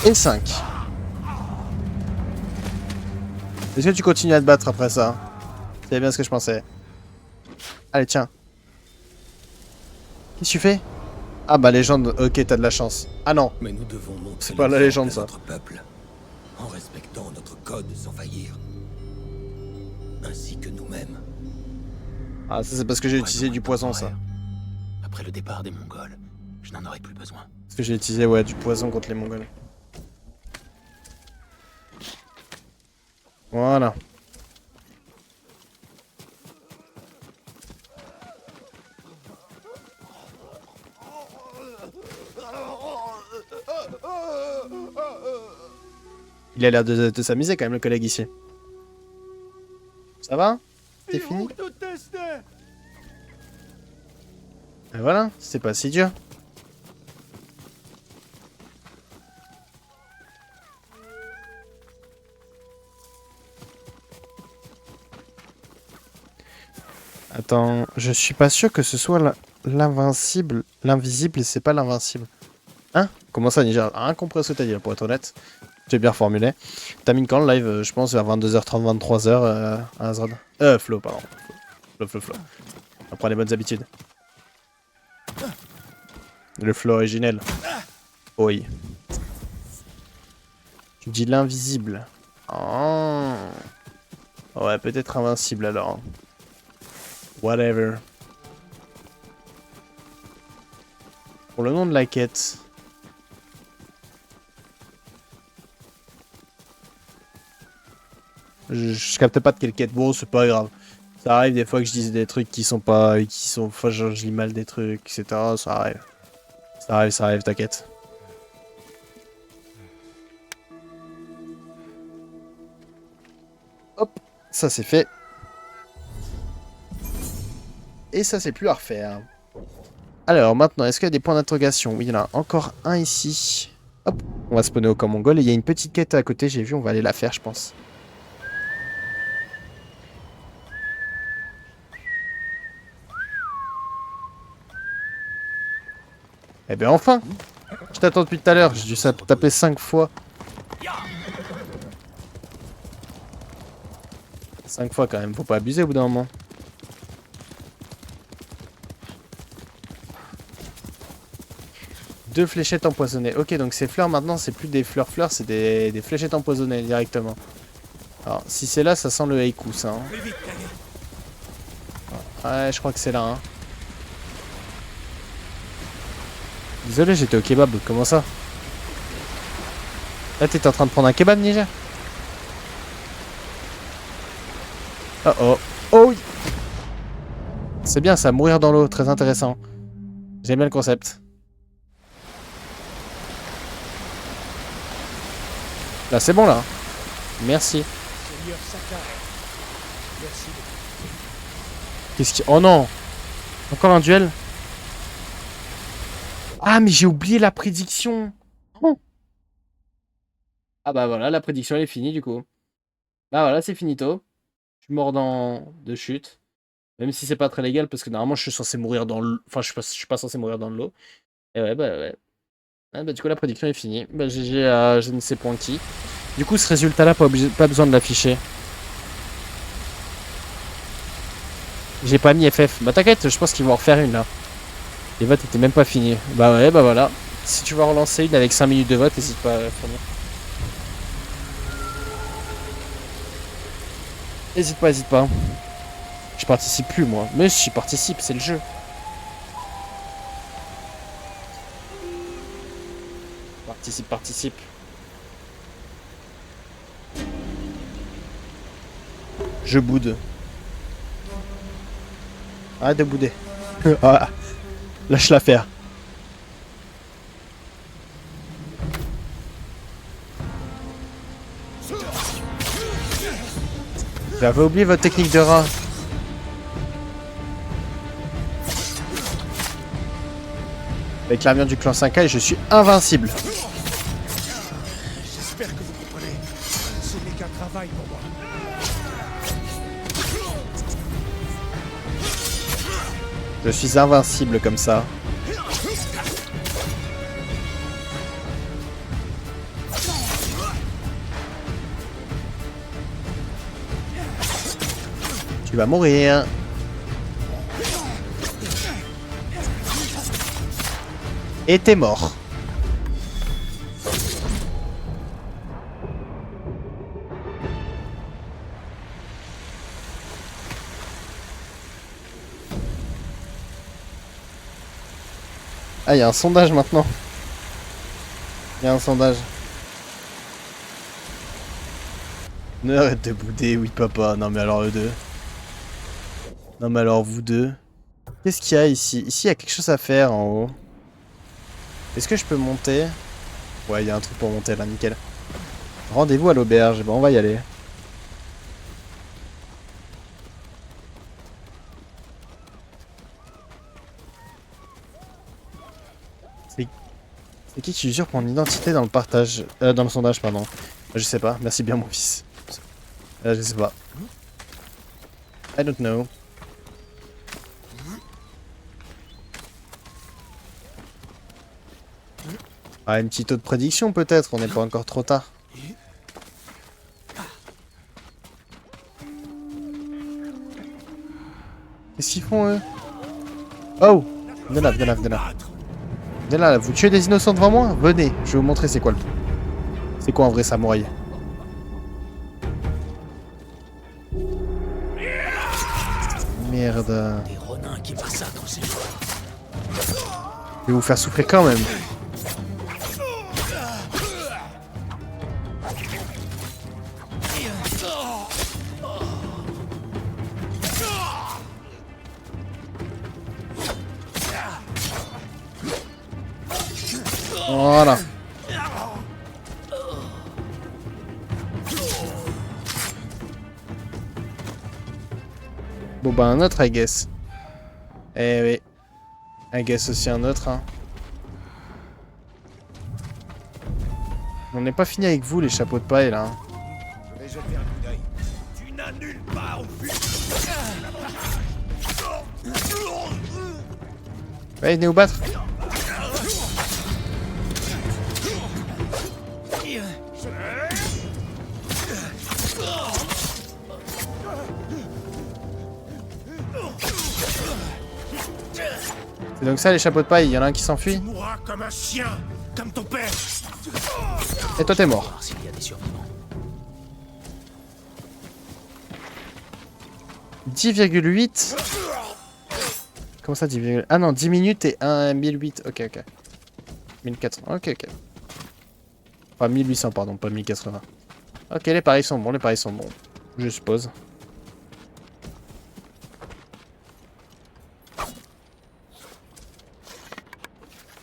Et 5. Est-ce que tu continues à te battre après ça? C'est bien ce que je pensais. Allez, tiens. Qu'est-ce que tu fais? Ah bah légende, ok, t'as de la chance. Ah non, Mais nous devons montrer c'est pas la légende ça. notre peuple, en respectant notre code sans faillir, ainsi que nous-mêmes. Ah ça c'est parce que j'ai utilisé du poison ça. Après le départ des Mongols, je n'en aurai plus besoin. Parce que j'ai utilisé ouais du poison contre les Mongols. Voilà. Il a l'air de s'amuser quand même le collègue ici. Ça va? C'est fini? Et voilà, c'est pas si dur. Attends, je suis pas sûr que ce soit l'invincible L'invisible, c'est pas l'invincible. Hein? Comment ça, Niger? Incompris ce que t'as dit, pour être honnête. J'ai bien reformulé. T'as mis quand le live, je pense, vers 22h30, 23h à Azrod. Flo, pardon. Flo. On prend les bonnes habitudes. Le flow originel. Oui. Tu dis l'invisible. Oh. Ouais, peut-être invincible alors. Whatever. Pour le nom de la quête. Je capte pas de quelle quête. Bon, c'est pas grave. Ça arrive des fois que je dise des trucs qui sont pas... Enfin, genre, je lis mal des trucs, etc. Ça arrive. Ça arrive, t'inquiète. Hop, ça c'est fait. Et ça c'est plus à refaire. Alors maintenant, est-ce qu'il y a des points d'interrogation? Oui, il y en a encore un ici. Hop, on va spawner au camp mongol. Et il y a une petite quête à côté, j'ai vu, on va aller la faire, je pense. Eh ben enfin! Je t'attends depuis tout à l'heure, j'ai dû taper 5 fois. 5 fois quand même, faut pas abuser au bout d'un moment. Deux fléchettes empoisonnées. Ok, donc ces fleurs maintenant, c'est plus des fleurs, c'est des fléchettes empoisonnées directement. Alors, si c'est là, ça sent le haïku, ça. Hein. Ouais, je crois que c'est là. Hein. Désolé, j'étais au kebab, comment ça? Là, t'étais en train de prendre un kebab, Niger? Oh oh. Oh oui! C'est bien ça, mourir dans l'eau, très intéressant. J'aime bien le concept. Là, c'est bon, là. Merci. Qu'est-ce qui... Oh non! Encore un duel? Ah, mais j'ai oublié la prédiction. Oh. Ah bah voilà, la prédiction elle est finie du coup. Bah voilà, c'est finito. Je suis mort de chute. Même si c'est pas très légal parce que normalement je suis censé mourir dans l'eau. Enfin, je suis pas censé mourir dans l'eau. Et ouais, bah ouais. Ah, bah du coup la prédiction est finie. Bah GG à je ne sais point qui. Du coup ce résultat là, pas besoin de l'afficher. J'ai pas mis FF. Bah t'inquiète, je pense qu'ils vont en refaire une là. Les votes étaient même pas finis. Bah ouais, bah voilà. Si tu veux relancer une avec 5 minutes de vote, n'hésite pas à fournir. N'hésite pas, n'hésite pas. Je participe plus moi. Mais si je participe, c'est le jeu. Participe. Je boude. Arrête de bouder. Ah, lâche l'affaire. J'avais oublié votre technique de rat. Avec l'armure du clan 5K, je suis invincible. J'espère que vous comprenez. Ce n'est qu'un travail pour moi. Je suis invincible comme ça. Tu vas mourir. Et t'es mort. Ah, il y a un sondage maintenant. Il y a un sondage. Ne arrête de bouder, oui papa. Non mais alors eux deux. Non mais alors vous deux. Qu'est-ce qu'il y a ici? Ici il y a quelque chose à faire en haut. Est-ce que je peux monter? Ouais, il y a un truc pour monter là, nickel. Rendez-vous à l'auberge. Bon, on va y aller. C'est qui usurpe mon identité dans le partage... dans le sondage, pardon. Je sais pas. Merci bien, mon fils. Je sais pas. I don't know. Ah, une petite autre prédiction peut-être, on n'est pas encore trop tard. Qu'est-ce qu'ils font eux? Oh! Venez là, venez là, venez là. Venez là, vous tuez des innocents devant moi? Venez, je vais vous montrer c'est quoi le... C'est quoi un vrai samouraï? Merde. Des ronins qui massacrent ces joueurs. Je vais vous faire souffrir quand même. Voilà. Bon bah un autre I guess. Eh oui. I guess aussi un autre hein. On n'est pas fini avec vous les chapeaux de paille là. Hein. Je vais jeter un coup d'œil. Tu n'as nulle part où fuir. Ouais, venez vous battre. C'est donc ça les chapeaux de paille, il y en a un qui s'enfuit. Tu mourras comme un chien, comme ton père. Et toi t'es mort. Voir s'il y a des survivants. 10,8. Comment ça 10,8? Ah non, 10 minutes et 1008. Ok, ok. 1400. Ok, ok. Enfin 1800, pardon, pas 1080. Ok, les paris sont bons, les paris sont bons. Je suppose.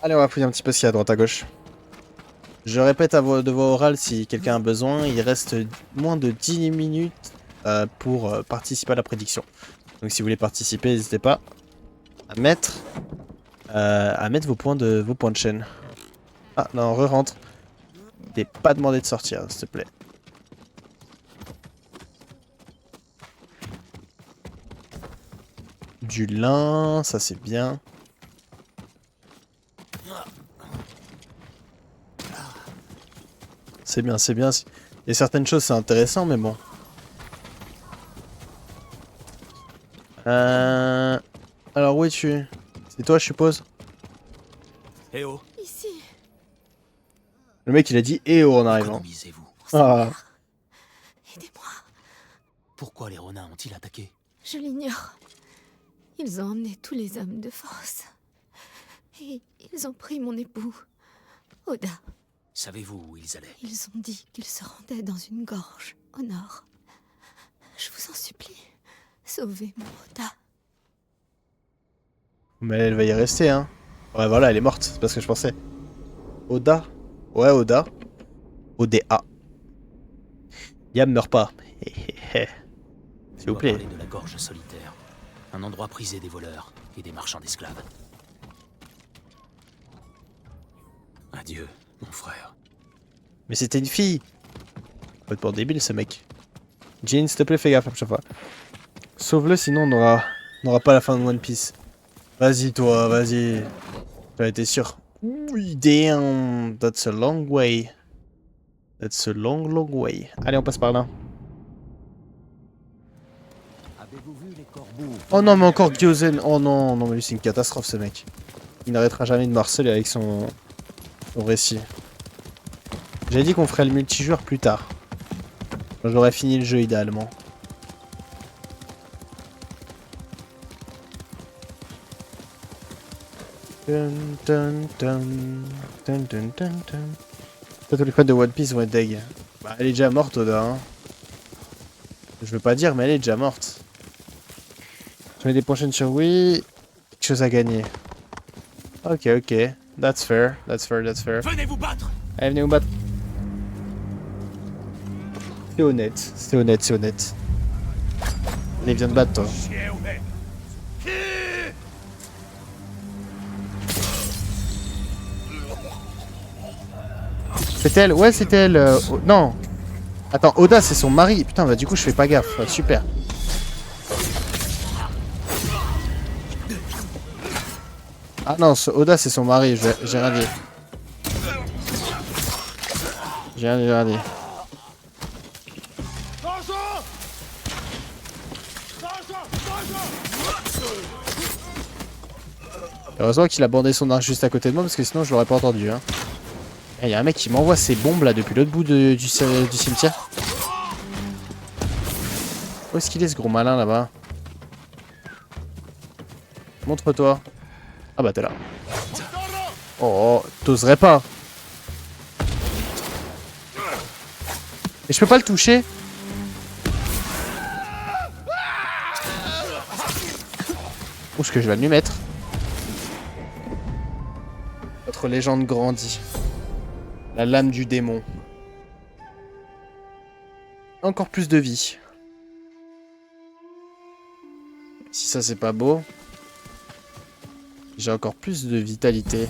Allez, on va fouiller un petit peu ce qu'il y a à droite à gauche. Je répète à de voix orale si quelqu'un a besoin. Il reste moins de 10 minutes pour participer à la prédiction. Donc si vous voulez participer, n'hésitez pas à mettre vos points de chaîne. Ah non, re-rentre. T'es pas demandé de sortir, s'il te plaît. Du lin, ça c'est bien. C'est bien, c'est bien. Il y a certaines choses, c'est intéressant, mais bon. Alors, où es-tu? C'est toi, je suppose? Eh oh, Ici. Le mec, il a dit « Eh oh » en arrivant. économisez-vous. Ah. Aidez-moi. Pourquoi les ronins ont-ils attaqué? Je l'ignore. Ils ont emmené tous les hommes de force. Et ils ont pris mon époux, Oda. Savez-vous où ils allaient? Ils ont dit qu'ils se rendaient dans une gorge, au nord. Je vous en supplie, sauvez mon Oda. Mais elle va y rester, hein. Ouais, voilà, elle est morte, c'est pas ce que je pensais. Oda? Ouais, Oda. ODA. Yam meurt pas. S'il vous plaît. Parler de la gorge solitaire, un endroit prisé des voleurs et des marchands d'esclaves. Adieu, mon frère. Mais c'était une fille. Complètement débile ce mec. Jean, s'il te plaît, fais gaffe à chaque fois. Sauve-le, sinon on n'aura pas la fin de One Piece. Vas-y toi, vas-y. J'en étais sûr. Oui, damn. That's a long way. That's a long, long way. Allez, on passe par là. Oh non, mais encore Gyozen. Oh non, non, mais lui c'est une catastrophe ce mec. Il n'arrêtera jamais de me harceler avec son récit. J'ai dit qu'on ferait le multijoueur plus tard. Quand j'aurais fini le jeu idéalement. Dun, dun, dun, dun, dun, dun, dun. Tous les fans de One Piece vont être deg. Bah, elle est déjà morte, Oda. Hein. Je veux pas dire, mais elle est déjà morte. Je mets des prochaines sur oui. Quelque chose à gagner. Ok, ok. That's fair. That's fair, that's fair. Venez vous battre. Allez, venez vous battre. C'est honnête. C'est honnête, c'est honnête. Allez, viens te battre, toi. Chien ouvert. C'est elle? Ouais, c'est elle. Non. Attends, Oda, c'est son mari. Putain, bah du coup, je fais pas gaffe. Ouais, super. Ah non, Oda, c'est son mari. J'ai rien dit. J'ai rien dit. Heureusement qu'il a bandé son arc juste à côté de moi parce que sinon je l'aurais pas entendu. Hein. Il y a un mec qui m'envoie ses bombes là depuis l'autre bout du cimetière. Où est-ce qu'il est ce gros malin là-bas? Montre-toi. Ah bah t'es là. Oh, t'oserais pas. Et je peux pas le toucher. Où est-ce que je vais lui mettre? Notre légende grandit. La lame du démon. Encore plus de vie. Si ça c'est pas beau. J'ai encore plus de vitalité.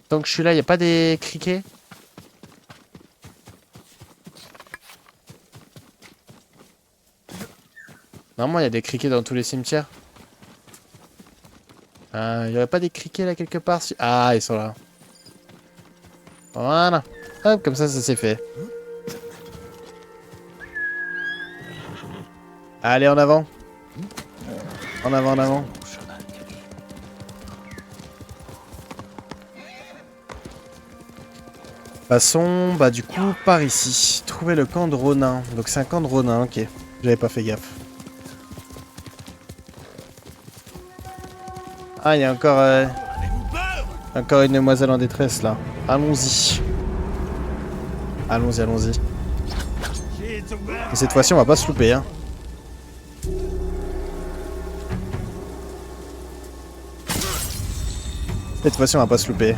Tant que je suis là, il n'y a pas des criquets? Normalement, il y a des criquets dans tous les cimetières. Il n'y aurait pas des criquets là quelque part? Ah, ils sont là. Voilà. Hop, comme ça c'est fait. Allez, en avant. En avant, en avant. Passons, bah du coup, par ici. Trouver le camp de Ronin. Donc c'est un camp de Ronin, ok. J'avais pas fait gaffe. Ah, il y a encore... encore une demoiselle en détresse, là. Allons-y. Allons-y, allons-y. Et cette fois-ci, on va pas se louper, hein. Cette fois-ci, on va pas se louper.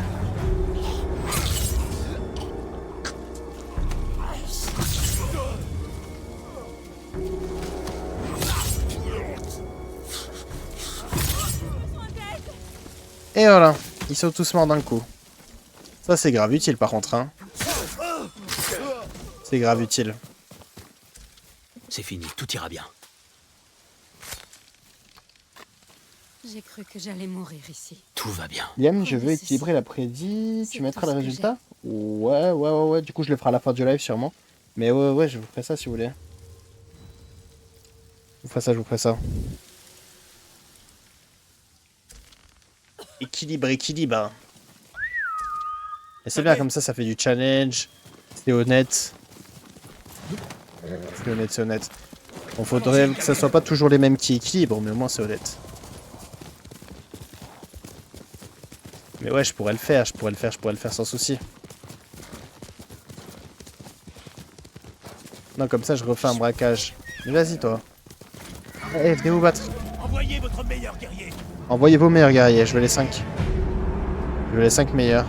Et voilà, ils sont tous morts d'un coup. Ça, c'est grave utile, par contre, hein. C'est grave utile. C'est fini, tout ira bien. J'ai cru que j'allais mourir ici. Tout va bien. Liam, je veux équilibrer l'après-midi. Tu mettras le résultat? Ouais. Du coup, je le ferai à la fin du live, sûrement. Mais ouais, je vous ferai ça si vous voulez. Je vous ferai ça. Équilibre. Et c'est bien, comme ça fait du challenge. C'est honnête. C'est honnête. Bon, faudrait que ça soit pas toujours les mêmes qui équilibrent, mais au moins c'est honnête. Mais ouais, je pourrais le faire sans souci. Non, comme ça, je refais un braquage. Mais vas-y, toi. Eh, venez vous battre. Envoyez votre meilleur guerrier. Envoyez vos meilleurs guerriers, je veux les 5. Je veux les 5 meilleurs.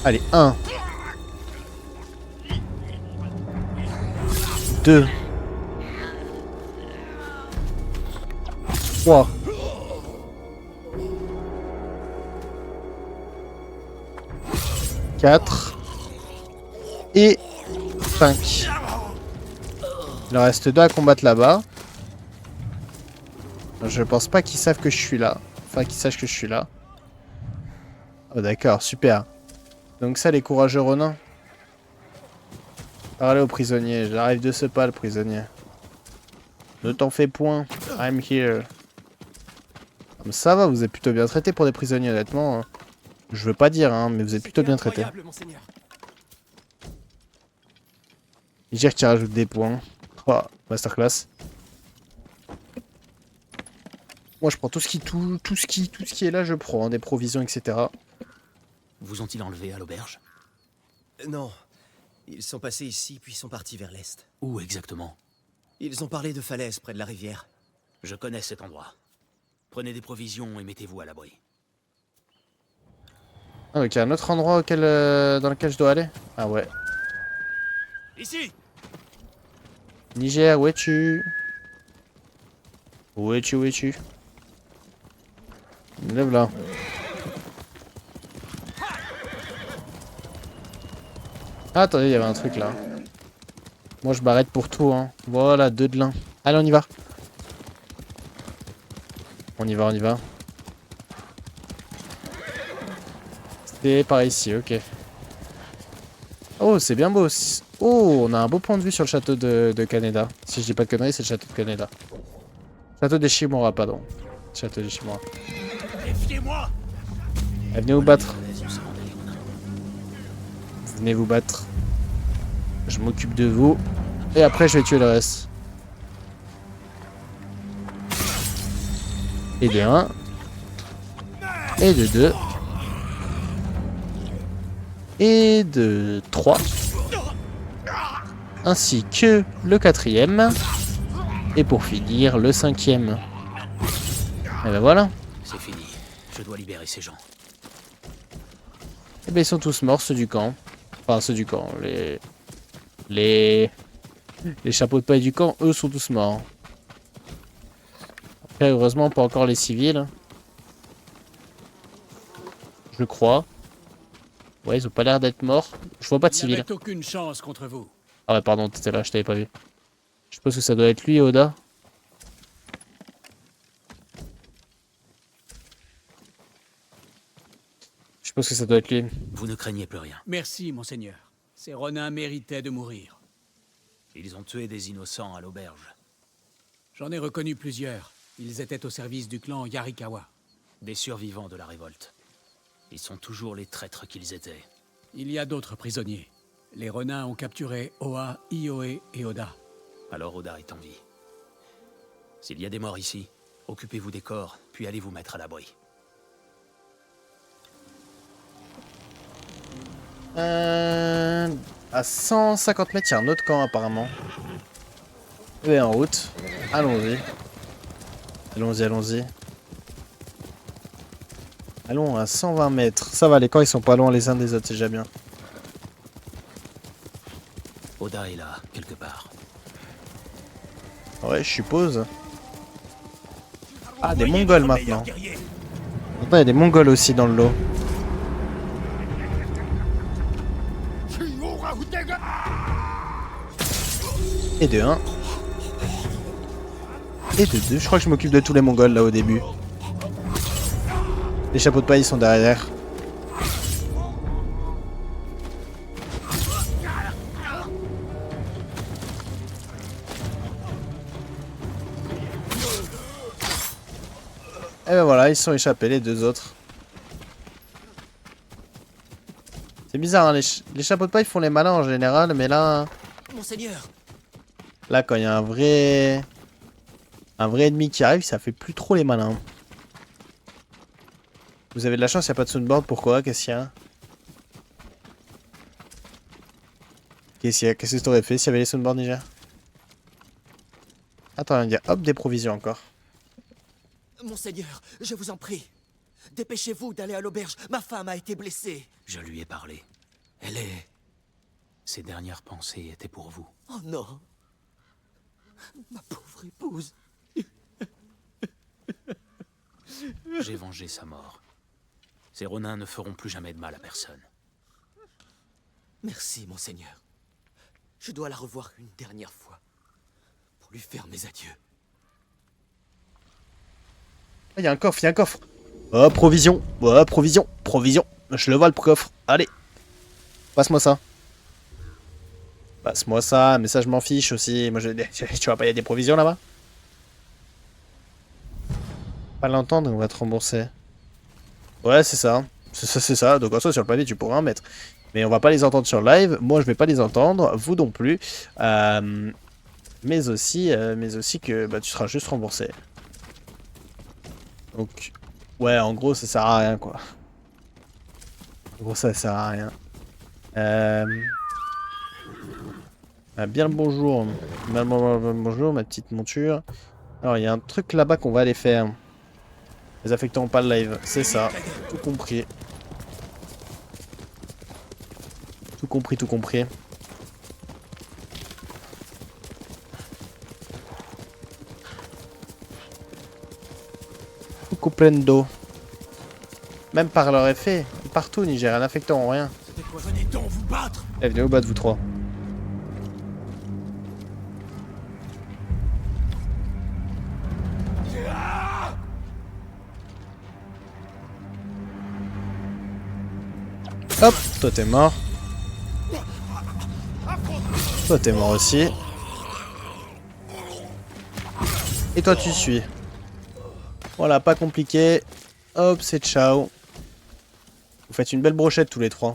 Allez, 1. 2. 3. 4. Et 5. Il en reste 2 à combattre là-bas. Je pense pas qu'ils savent que je suis là. Enfin, qu'ils sachent que je suis là. Oh d'accord, super. Donc ça, les courageux Ronins. Parlez aux prisonniers. J'arrive de ce pas, le prisonnier. Ne t'en fais point. I'm here. Mais ça va, vous êtes plutôt bien traités pour des prisonniers, honnêtement. Je veux pas dire, hein, mais vous êtes plutôt bien traités. Dire que tu rajoutes des points. Oh, masterclass. Moi, je prends tout ce qui est là, je prends, hein, des provisions, etc. Vous ont-ils enlevé à l'auberge? Non. Ils sont passés ici, puis sont partis vers l'est. Où exactement? Ils ont parlé de falaises près de la rivière. Je connais cet endroit. Prenez des provisions et mettez-vous à l'abri. Ah, ok, un autre endroit dans lequel je dois aller? Ah ouais. Ici. Niger, où es-tu? Où es-tu? Lève là. Ah, attendez, il y avait un truc là. Moi, je m'arrête pour tout, hein. Voilà, 2 de l'un. Allez, on y va. On y va, on y va. C'est par ici, ok. Oh, c'est bien beau. Oh, on a un beau point de vue sur le château de Kaneda. Si je dis pas de conneries, c'est le château de Kaneda. Château des Shimura, pardon. Château des Shimura. Défiez-moi! Venez vous battre. Venez vous battre. Je m'occupe de vous. Et après, je vais tuer le reste. Et de 1. Et de 2. Et de 3. Ainsi que le 4e. Et pour finir, le 5e. Et ben voilà. C'est fini. Je dois libérer ces gens. Et ben ils sont tous morts, ceux du camp. Enfin, ceux du camp. Les chapeaux de paille du camp, eux, sont tous morts. Après, heureusement, pas encore les civils. Je crois. Ouais, ils ont pas l'air d'être morts. Je vois pas de civils. Aucune chance contre vous. Ah ouais, pardon, t'étais là, je t'avais pas vu. Je suppose que ça doit être lui, Oda. Je suppose que ça doit être lui. Vous ne craignez plus rien. Merci, monseigneur. Ces renins méritaient de mourir. Ils ont tué des innocents à l'auberge. J'en ai reconnu plusieurs. Ils étaient au service du clan Yarikawa. Des survivants de la révolte. Ils sont toujours les traîtres qu'ils étaient. Il y a d'autres prisonniers. Les renins ont capturé Oa, Ioe et Oda. Alors Oda est en vie. S'il y a des morts ici, occupez-vous des corps, puis allez vous mettre à l'abri. À 150 mètres, il y a un autre camp apparemment. Et en route. Allons-y. Allons-y, allons-y. Allons à 120 mètres. Ça va, les camps ils sont pas loin les uns des autres, c'est déjà bien. Oda est là, quelque part. Ouais, je suppose. Ah, des Mongols maintenant. Il y a des Mongols aussi dans le lot. Et de 1. Et de 2. Je crois que je m'occupe de tous les Mongols là au début. Les chapeaux de paille sont derrière. Et ben voilà, ils sont échappés les deux autres. C'est bizarre, hein, les chapeaux de paille font les malins en général, mais là... Monseigneur. Là, quand il y a un vrai ennemi qui arrive, ça fait plus trop les malins. Vous avez de la chance, il n'y a pas de soundboard, pourquoi? Qu'est-ce qu'il y a? Qu'est-ce que t'aurais fait s'il y avait les soundboards déjà? Attends, il y a hop des provisions encore. Monseigneur, je vous en prie. Dépêchez-vous d'aller à l'auberge. Ma femme a été blessée. Je lui ai parlé. Elle est... Ses dernières pensées étaient pour vous. Oh non. Ma pauvre épouse. J'ai vengé sa mort. Ces renins ne feront plus jamais de mal à personne. Merci, monseigneur. Je dois la revoir une dernière fois. Pour lui faire mes adieux. Il y a un coffre, il y a un coffre. Oh, provision. Oh, provision. Provision. Je le vois le coffre. Allez. Passe-moi ça. Passe-moi ça. Mais ça, je m'en fiche aussi. Moi, tu vois pas, il y a des provisions là-bas? Pas l'entendre, on va te rembourser. Ouais, c'est ça. C'est ça. Donc, en soi, sur le papier, tu pourras en mettre. Mais on va pas les entendre sur live. Moi, je vais pas les entendre. Vous non plus. Mais aussi que bah, tu seras juste remboursé. Donc, ouais, en gros, ça sert à rien, quoi. En gros, ça sert à rien. Bien le bonjour. Bonjour, ma petite monture. Alors, il y a un truc là-bas qu'on va aller faire. Les affectants pas le live. C'est ça. Tout compris. Tout compris, tout compris. Comprendo. Même par leur effet. Partout, Niger, un affectant ou rien. Venez donc vous battre. Eh, venez vous battre, vous trois. Hop, toi t'es mort. Toi t'es mort aussi. Et toi tu suis. Voilà, pas compliqué. Hop, c'est ciao. Vous faites une belle brochette tous les trois.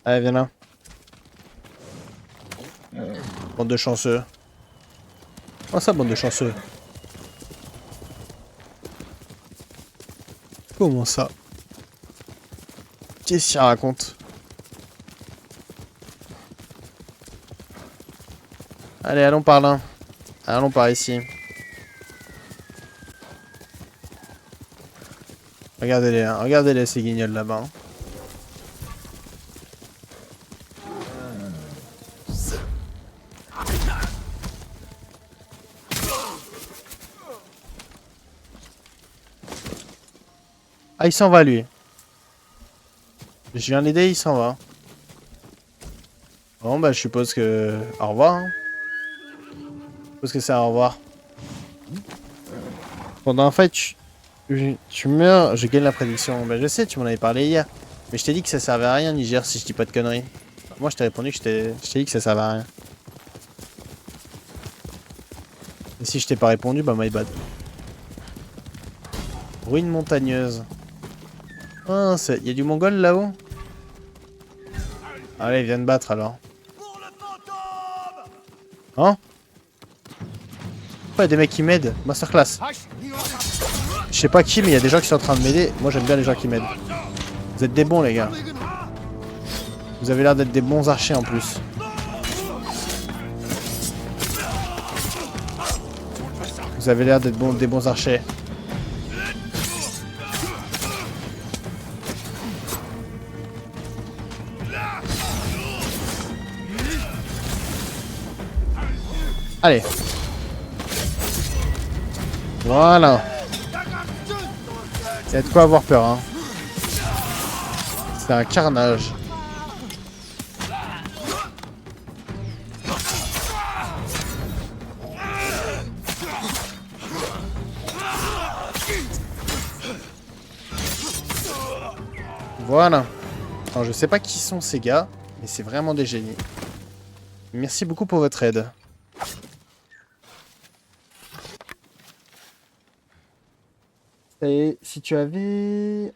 Allez, viens là. Bande de chanceux. Oh ça, bande de chanceux. Comment ça? Qu'est-ce qu'il raconte? Allez, allons par là. Allons par ici. Regardez-les, hein. Regardez-les ces guignols là-bas. Hein. Ah, il s'en va lui. Je viens l'aider, il s'en va. Bon, bah, je suppose que... Au revoir. Hein. Je suppose que c'est au revoir. Pendant un fight, tu meurs, je gagne la prédiction. Bah, je sais, tu m'en avais parlé hier. Mais je t'ai dit que ça servait à rien, Niger, si je dis pas de conneries. Moi, je t'ai répondu que je t'ai dit que ça servait à rien. Et si je t'ai pas répondu, bah, my bad. Ruine montagneuse. Ah, il y a du mongol là-haut? Allez, viens de battre alors. Hein? Ouais, des mecs qui m'aident. Masterclass. Je sais pas qui, mais il y a des gens qui sont en train de m'aider. Moi, j'aime bien les gens qui m'aident. Vous êtes des bons, les gars. Vous avez l'air d'être des bons archers en plus. Vous avez l'air d'être des bons archers. Allez. Voilà. Il y a de quoi avoir peur, hein. C'est un carnage. Voilà. Alors, je sais pas qui sont ces gars, mais c'est vraiment des génies. Merci beaucoup pour votre aide. Et si tu avais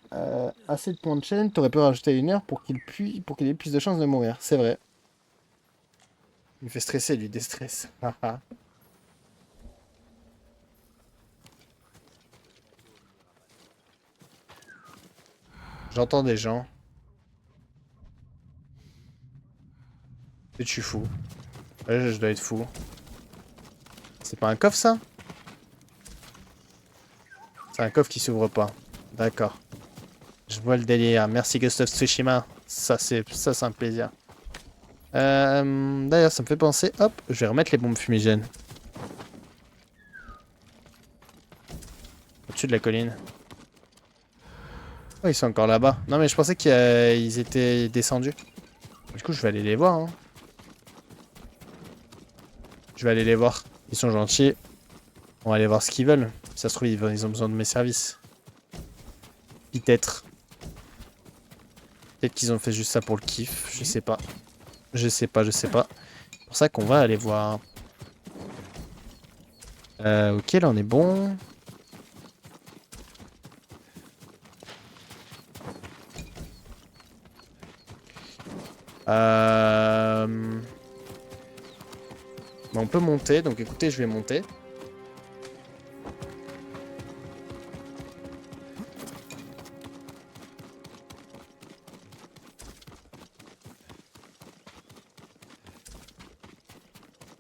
assez de points de chaîne, tu aurais pu rajouter 1 heure pour qu'il ait plus de chances de mourir. C'est vrai. Il me fait stresser, lui, déstresse. J'entends des gens. Et je suis fou. Ouais, je dois être fou. C'est pas un coffre, ça? C'est un coffre qui s'ouvre pas. D'accord. Je vois le délire. Merci Ghost of Tsushima. Ça, c'est un plaisir. D'ailleurs, ça me fait penser. Hop, je vais remettre les bombes fumigènes. Au-dessus de la colline. Oh, ils sont encore là-bas. Non, mais je pensais qu'ils étaient descendus. Du coup, je vais aller les voir. Hein. Je vais aller les voir. Ils sont gentils. On va aller voir ce qu'ils veulent. Si ça se trouve, ils ont besoin de mes services. Peut-être. Peut-être qu'ils ont fait juste ça pour le kiff. Je sais pas. Je sais pas. C'est pour ça qu'on va aller voir. Ok, là on est bon. Bon, on peut monter, donc écoutez, je vais monter.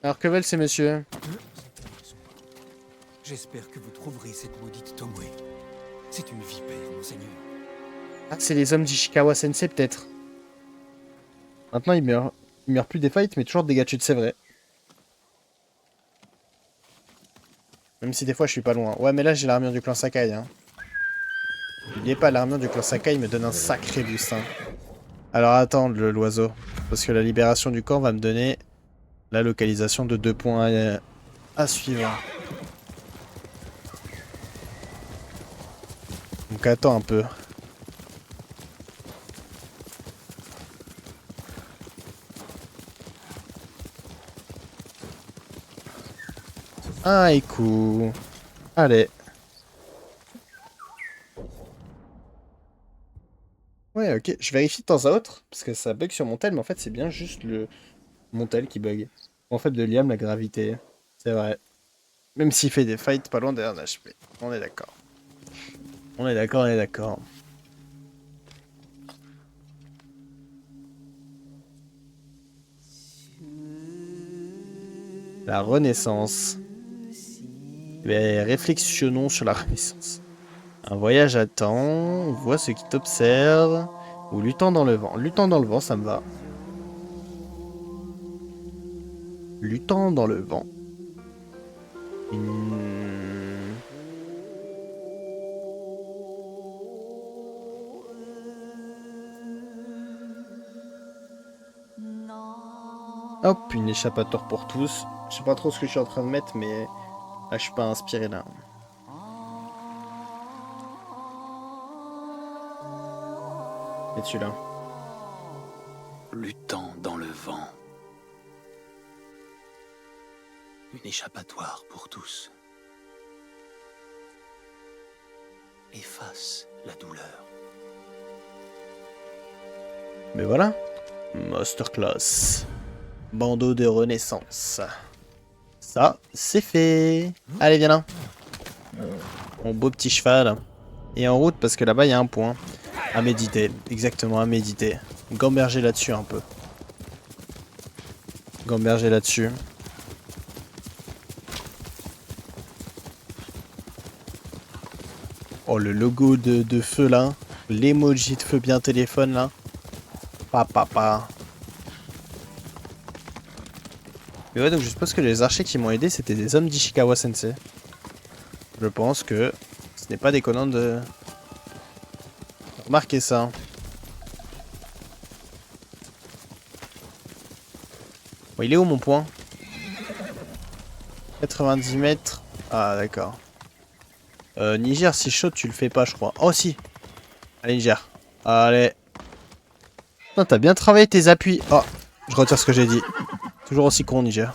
Alors que veulent ces messieurs? J'espère que vous trouverez cette maudite Tomoe. C'est une vipère, monseigneur. Ah, c'est les hommes d'Ishikawa Sensei, peut-être. Maintenant, il meurt plus des fights, mais toujours des dégâts de chute, c'est vrai. Même si des fois, je suis pas loin. Ouais, mais là, j'ai l'armure du clan Sakai. Hein. N'oubliez pas, l'armure du clan Sakai me donne un sacré boost. Hein. Alors, attends, l'oiseau. Parce que la libération du camp va me donner la localisation de 2 points à suivre. Donc attends un peu. Un écho. Allez. Ouais, ok. Je vérifie de temps à autre, parce que ça bug sur mon tel, mais en fait, c'est bien juste le mon tel qui bug. En fait, de Liam, la gravité. C'est vrai. Même s'il fait des fights pas loin derrière un HP. On est d'accord. On est d'accord, on est d'accord. La Renaissance. Mais réflexionnons sur la Renaissance. Un voyage à temps, on voit ceux qui t'observent, ou luttant dans le vent. Luttant dans le vent, ça me va. Luttant dans le vent. Hop, une échappatoire pour tous. Je sais pas trop ce que je suis en train de mettre, mais là, je suis pas inspiré là. Et celui-là. Luttant dans le vent. Une échappatoire pour tous. Efface la douleur. Mais voilà. Masterclass. Bandeau de renaissance. Ça, c'est fait. Allez, viens là. Mon beau petit cheval. Et en route, parce que là-bas, il y a un point. À méditer. Exactement, à méditer. Gamberger là-dessus un peu. Gamberger là-dessus. Oh, le logo de feu là. L'emoji de feu bien téléphone là. Papa. Mais ouais, donc je suppose que les archers qui m'ont aidé, c'était des hommes d'Ishikawa Sensei. Je pense que ce n'est pas déconnant de remarquer ça. Bon, il est où mon point? 90 mètres. Ah, d'accord. Niger, si chaud, tu le fais pas, je crois. Oh, si. Allez, Niger. Allez. Non, t'as bien travaillé tes appuis. Oh, je retire ce que j'ai dit. Toujours aussi con, Niger.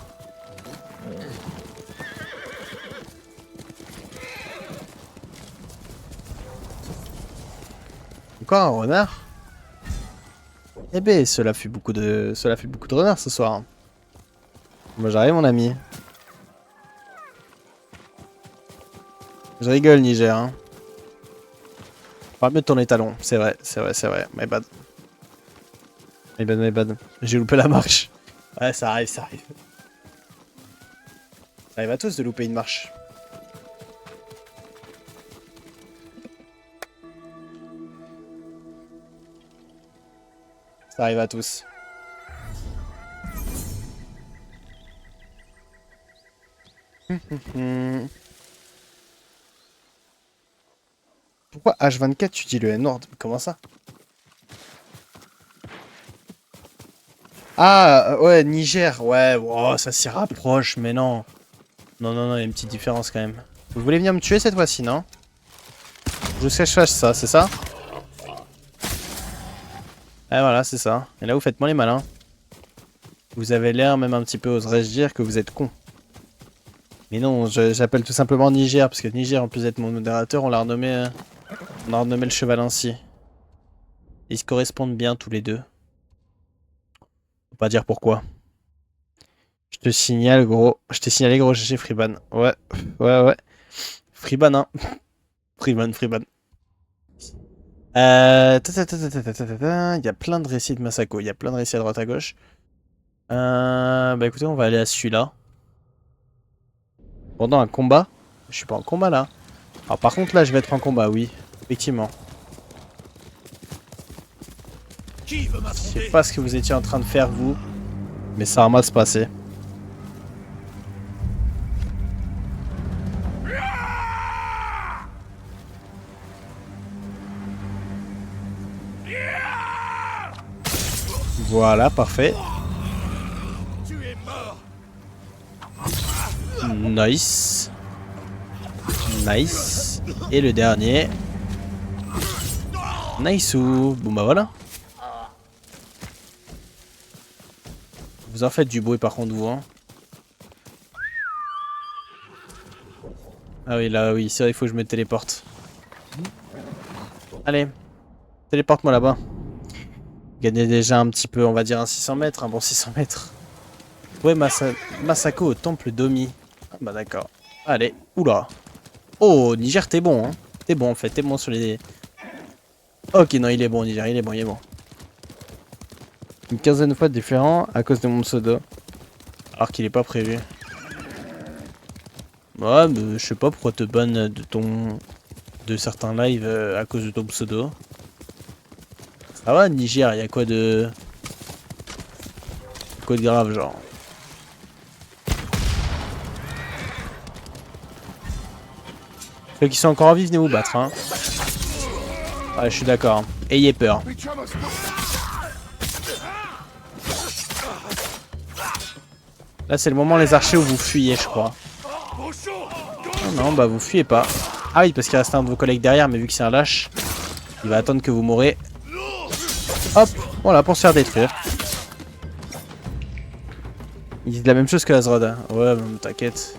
Encore un renard? Eh ben, cela fut beaucoup de renards ce soir. Moi, j'arrive, mon ami. Je rigole, Niger. Hein. Parle mieux de ton étalon. C'est vrai. My bad. My bad. J'ai loupé la marche. Ouais, ça arrive. Ça arrive à tous de louper une marche. Ça arrive à tous. Pourquoi H24 tu dis le Nord? Comment ça? Ah ouais, Niger, ouais, oh, ça s'y rapproche, mais non. Non, il y a une petite différence quand même. Vous voulez venir me tuer cette fois-ci, non? Je sais que je fasse ça, c'est ça? Ouais, voilà, c'est ça. Et là, vous faites moins les malins. Vous avez l'air, même un petit peu, oserais-je dire, que vous êtes con. Mais non, j'appelle tout simplement Niger, parce que Niger, en plus d'être mon modérateur, on l'a renommé le cheval ainsi. Ils se correspondent bien tous les deux. Faut pas dire pourquoi. Je te signale, gros. Je t'ai signalé, gros, GG Freeban. Ouais. Freeban, hein. Freeban. Il y a plein de récits de Masako. Il y a plein de récits à droite à gauche. Bah écoutez, on va aller à celui-là. Pendant un combat. Je suis pas en combat là. Alors par contre là, je vais être en combat, oui. Effectivement. Je sais pas ce que vous étiez en train de faire, vous. Mais ça va mal se passer. Voilà, parfait. Nice. Et le dernier. Nice ou... Bon bah voilà. Vous en faites du bruit par contre vous hein. Ah oui là oui c'est vrai il faut que je me téléporte. Allez. Téléporte-moi là-bas. Gagnez déjà un petit peu on va dire un 600 mètres, un bon 600 mètres. Ouais Masako au temple d'Omi. Ah bah d'accord. Allez. Oula. Oh Niger t'es bon hein. T'es bon en fait, t'es bon sur les... Ok non il est bon Niger, il est bon, il est bon. Une quinzaine de fois différent à cause de mon pseudo. Alors qu'il est pas prévu. Ouais mais je sais pas pourquoi te banne de certains lives à cause de ton pseudo. Ça va Niger, y'a quoi de... Quoi de grave genre. Ceux qui sont encore en vie venez vous battre hein. Ouais je suis d'accord. Ayez peur. Là c'est le moment les archers où vous fuyez je crois. Non, non bah vous fuyez pas. Ah oui parce qu'il reste un de vos collègues derrière mais vu que c'est un lâche, il va attendre que vous mourrez. Hop, voilà pour se faire détruire. Il dit la même chose que Azrod. Hein. Ouais t'inquiète.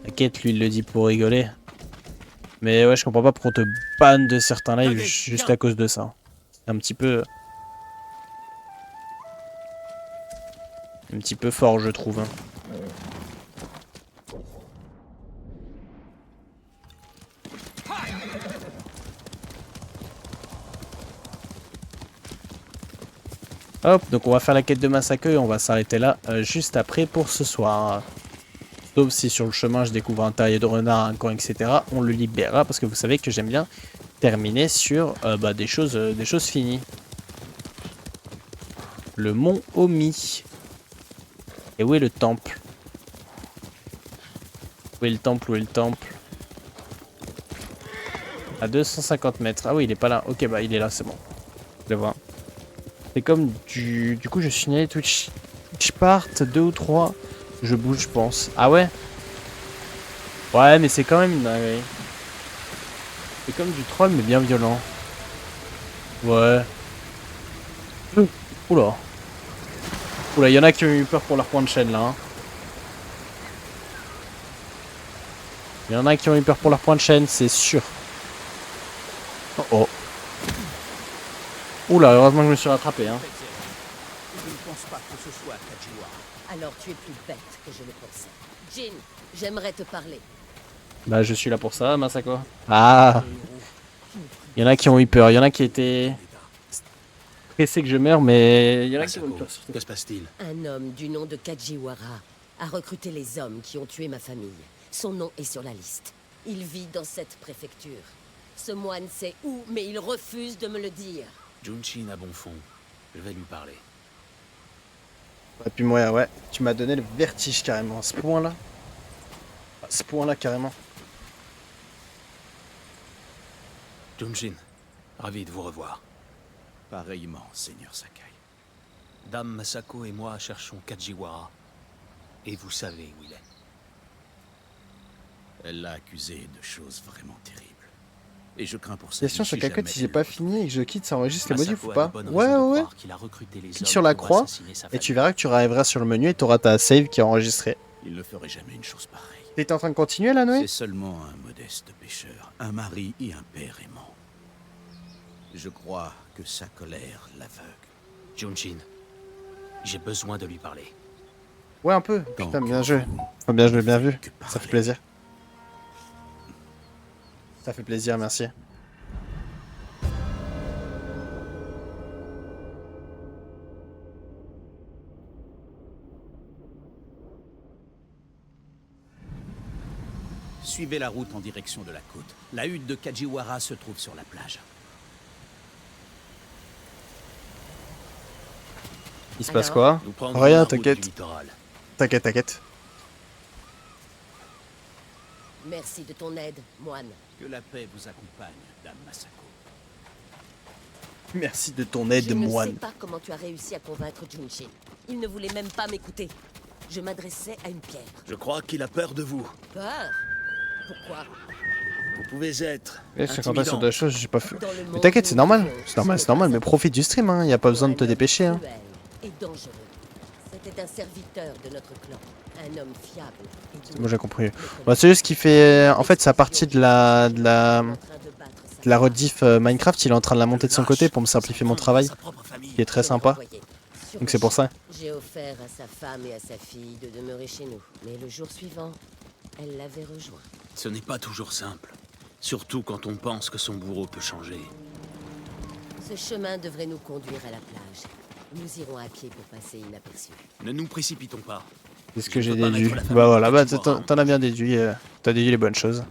T'inquiète lui il le dit pour rigoler. Mais ouais je comprends pas pourquoi on te banne de certains lives juste à cause de ça. C'est un petit peu... Un petit peu fort je trouve. Hein. Hop, donc on va faire la quête de Masako et on va s'arrêter là juste après pour ce soir. Sauf si sur le chemin je découvre un terrier de renard, un camp, etc. On le libérera parce que vous savez que j'aime bien terminer sur des choses finies. Le mont Omi. Et où est le temple? Où est le temple? Où est le temple? À 250 mètres. Ah oui, il est pas là. Ok, bah il est là, c'est bon. Je le vois. C'est comme du coup, je suis signalé Twitch part 2 ou 3. Je bouge, je pense. Ah ouais? Ouais, mais c'est quand même une dinguerie. C'est comme du troll, mais bien violent. Ouais. Oula. Oula, il y en a qui ont eu peur pour leur point de chaîne là. Hein. Il y en a qui ont eu peur pour leur point de chaîne, c'est sûr. Oh oh. Oula, heureusement que je me suis rattrapé. Hein. Je ne pense pas que ce soit Kajiwara. Alors tu es plus bête que je le pensais. Jin, j'aimerais te parler. Bah je suis là pour ça, Masako. Ah. Il y en a qui ont eu peur, il y en a qui étaient pressés que je meure, mais il y en a qui ont eu peur. Que se passe-t-il? Un homme du nom de Kajiwara a recruté les hommes qui ont tué ma famille. Son nom est sur la liste. Il vit dans cette préfecture. Ce moine sait où, mais il refuse de me le dire. Junshin a bon fond. Je vais lui parler. Et puis moi, ouais, tu m'as donné le vertige carrément, à ce point-là. À ce point-là, carrément. Junshin, ravi de vous revoir. Pareillement, Seigneur Sakai. Dame Masako et moi cherchons Kajiwara. Et vous savez où il est. Elle l'a accusé de choses vraiment terribles. Et je crains pour ça. Question sur Kakot, si j'ai pas fini et que je quitte, ça enregistre les modifs ou pas? Ouais. Ouais. Clique sur la croix et tu verras que tu arriveras sur le menu et tu auras ta save qui est enregistrée. Il ne ferait jamais une chose pareille. T'es en train de continuer là, Noé? C'est seulement un modeste pêcheur, un mari et un père aimant. Je crois que sa colère l'aveugle. Junshin, j'ai besoin de lui parler. Ouais, un peu. Putain, bien joué. Enfin, bien joué, bien vu. Ça fait plaisir. Ça fait plaisir, merci. Suivez la route en direction de la côte. La hutte de Kajiwara se trouve sur la plage. Il se passe quoi? Nous prendrons Rien, la route t'inquiète. du littoral. T'inquiète. Merci de ton aide, moine. Que la paix vous accompagne, Dame Masako. Merci de ton aide, Je ne sais moine. pas comment tu as réussi à convaincre Junshin. Il ne voulait même pas m'écouter. Je m'adressais à une pierre. Je crois qu'il a peur de vous. Peur? Pourquoi? Vous pouvez être. Et 50 ans sur intimidant. de la chose, j'ai pas fait. Dans le Mais monde t'inquiète, où c'est nous normal. vivons, C'est normal, mais profite du stream, hein. Y a pas besoin de te dépêcher, hein. cruel et dangereux. C'était un serviteur de notre clan, un homme fiable. Et Moi j'ai compris. Bah, c'est juste qu'il fait. En fait, sa partie de la rediff Minecraft, il est en train de la monter de son côté pour me simplifier mon travail, qui est très sympa. Donc c'est pour ça. J'ai offert à sa femme et à sa fille de demeurer chez nous, mais le jour suivant, elle l'avait rejoint. Ce n'est pas toujours simple. Surtout quand on pense que son bourreau peut changer. Ce chemin devrait nous conduire à la plage. Nous irons à pied pour passer inaperçus. Ne nous précipitons pas. C'est ce que Je j'ai peux pas déduit. mettre la famille Bah voilà, bah Kajiwara en t'en as bien déduit. T'as déduit les bonnes choses.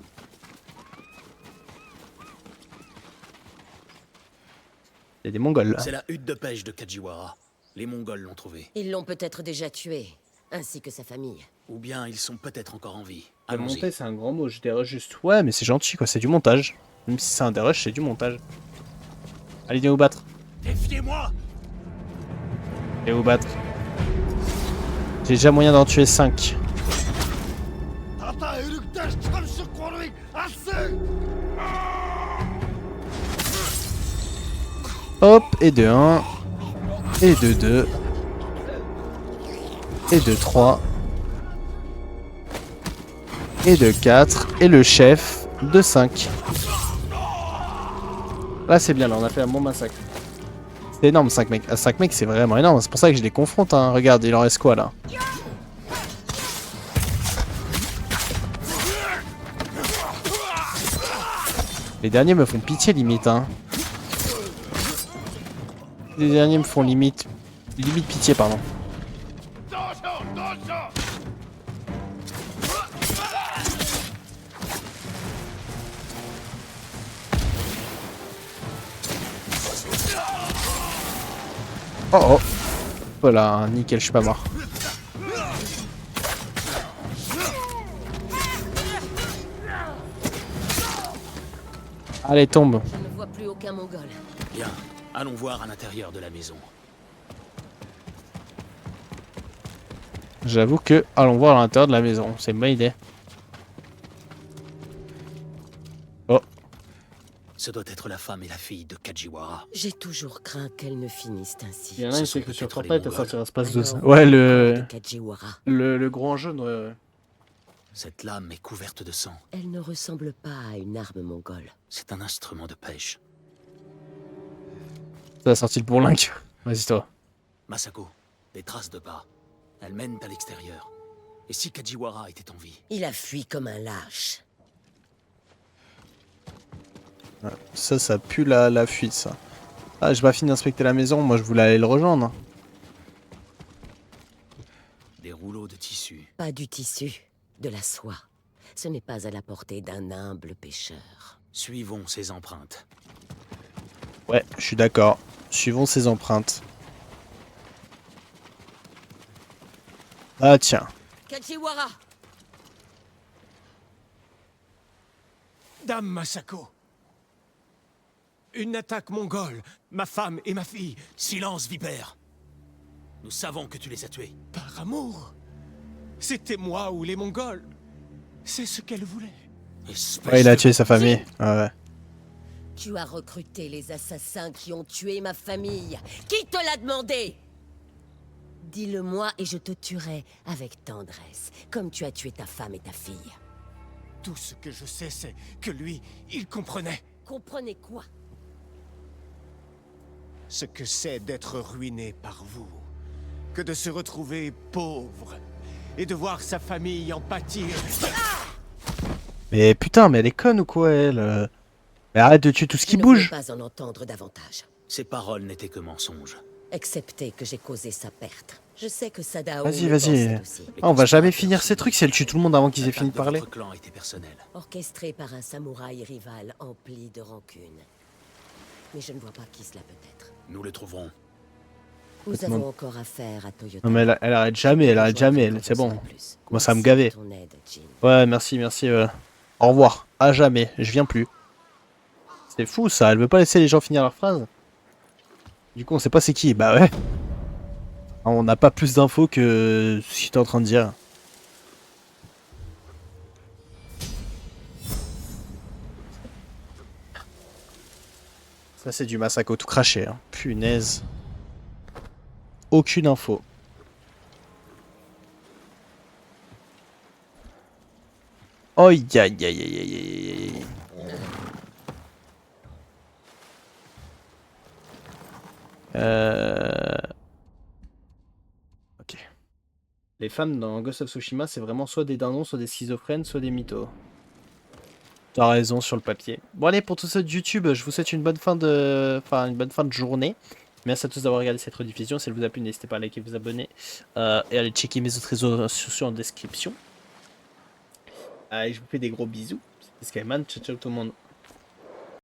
Il y a des Mongols là. C'est la hutte de pêche de Kajiwara. Les Mongols l'ont trouvé. Ils l'ont peut-être déjà tué, ainsi que sa famille. Ou bien ils sont peut-être encore en vie. La Allons-y. montée, c'est un grand mot, je dérush juste. Ouais, mais c'est gentil quoi, c'est du montage. Même si c'est un dérush, c'est du montage. Allez, viens vous battre. Défiez-moi! Viens vous battre. J'ai déjà moyen d'en tuer 5. Hop, et de 1. Et de 2. Et de 3. Et de 4. Et le chef de 5. Là c'est bien, là on a fait un bon massacre. C'est énorme 5 mecs. 5 mecs c'est vraiment énorme, c'est pour ça que je les confronte. Hein. Regarde, il en reste quoi là? Les derniers me font pitié limite. Hein. Les derniers me font limite pitié pardon. Oh oh. Voilà, nickel, je suis pas mort. Allez, tombe. Je ne vois plus aucun Mongol. Bien, allons voir à l'intérieur de la maison. J'avoue que allons voir à l'intérieur de la maison, c'est une bonne idée. Oh. Ce doit être la femme et la fille de Kajiwara. J'ai toujours craint qu'elles ne finissent ainsi. Il y en a une qui écrit sur Fortnite, ça sortira espace de ça. Alors, Ouais, de Kajiwara. le gros jaune, ouais. Cette lame est couverte de sang. Elle ne ressemble pas à une arme mongole. C'est un instrument de pêche. Ça a sorti le bourlingue. Vas-y toi. Masako, des traces de pas. Elles mènent à l'extérieur. Et si Kajiwara était en vie? Il a fui comme un lâche. Ouais, ça pue la fuite ça. Ah, j'ai pas fini d'inspecter la maison, moi je voulais aller le rejoindre. Des rouleaux de tissu. Pas du tissu, de la soie. Ce n'est pas à la portée d'un humble pêcheur. Suivons ces empreintes. Ouais, je suis d'accord. Suivons ces empreintes. Ah tiens. Kajiwara! Dame Masako. Une attaque mongole. Ma femme et ma fille. Silence, vipère! Nous savons que tu les as tués. Par amour. C'était moi ou les Mongols. C'est ce qu'elle voulait. Ouais, il a tué sa famille. Ouais. Tu as recruté les assassins qui ont tué ma famille. Qui te l'a demandé? Dis-le-moi et je te tuerai avec tendresse, comme tu as tué ta femme et ta fille. Tout ce que je sais, c'est que lui, il comprenait Comprenez quoi? ce que c'est d'être ruiné par vous. Que de se retrouver pauvre et de voir sa famille en pâtir. Mais putain, mais elle est conne ou quoi elle? Mais arrête de tuer tout ce qui bouge. Je ne veux pas en entendre davantage. Ces paroles n'étaient que mensonges. Excepté que j'ai causé sa perte. Je sais que Sadao... Vas-y, le vas-y. pensait aussi. Ah, on va jamais finir ces trucs si elle tue tout le monde avant qu'ils aient fini de parler. Votre clan était personnel. Orchestré par un samouraï rival empli de rancune. Mais je ne vois pas qui cela peut être. Nous le trouverons. Nous Écoute-moi. avons encore affaire à Toyota. Non mais elle arrête jamais, c'est bon. Commence à me gaver. Ton aide, Jin. Ouais, merci. Au revoir. À jamais, je viens plus. C'est fou ça, elle veut pas laisser les gens finir leur phrase. Du coup, on sait pas c'est qui. Bah ouais. On n'a pas plus d'infos que ce que t'es en train de dire. Ça, c'est du Masako tout craché. Hein. Punaise. Aucune info. Aïe, aïe, aïe, aïe, aïe, aïe, aïe. Ok. Les femmes dans Ghost of Tsushima, c'est vraiment soit des dindons, soit des schizophrènes, soit des mythos. T'as raison sur le papier. Bon allez, pour tous ceux de YouTube, je vous souhaite une bonne fin de, journée. Merci à tous d'avoir regardé cette rediffusion. Si elle vous a plu, n'hésitez pas à liker, vous abonner et aller checker mes autres réseaux sociaux en description. Et je vous fais des gros bisous. C'était Skyman. Ciao ciao tout le monde.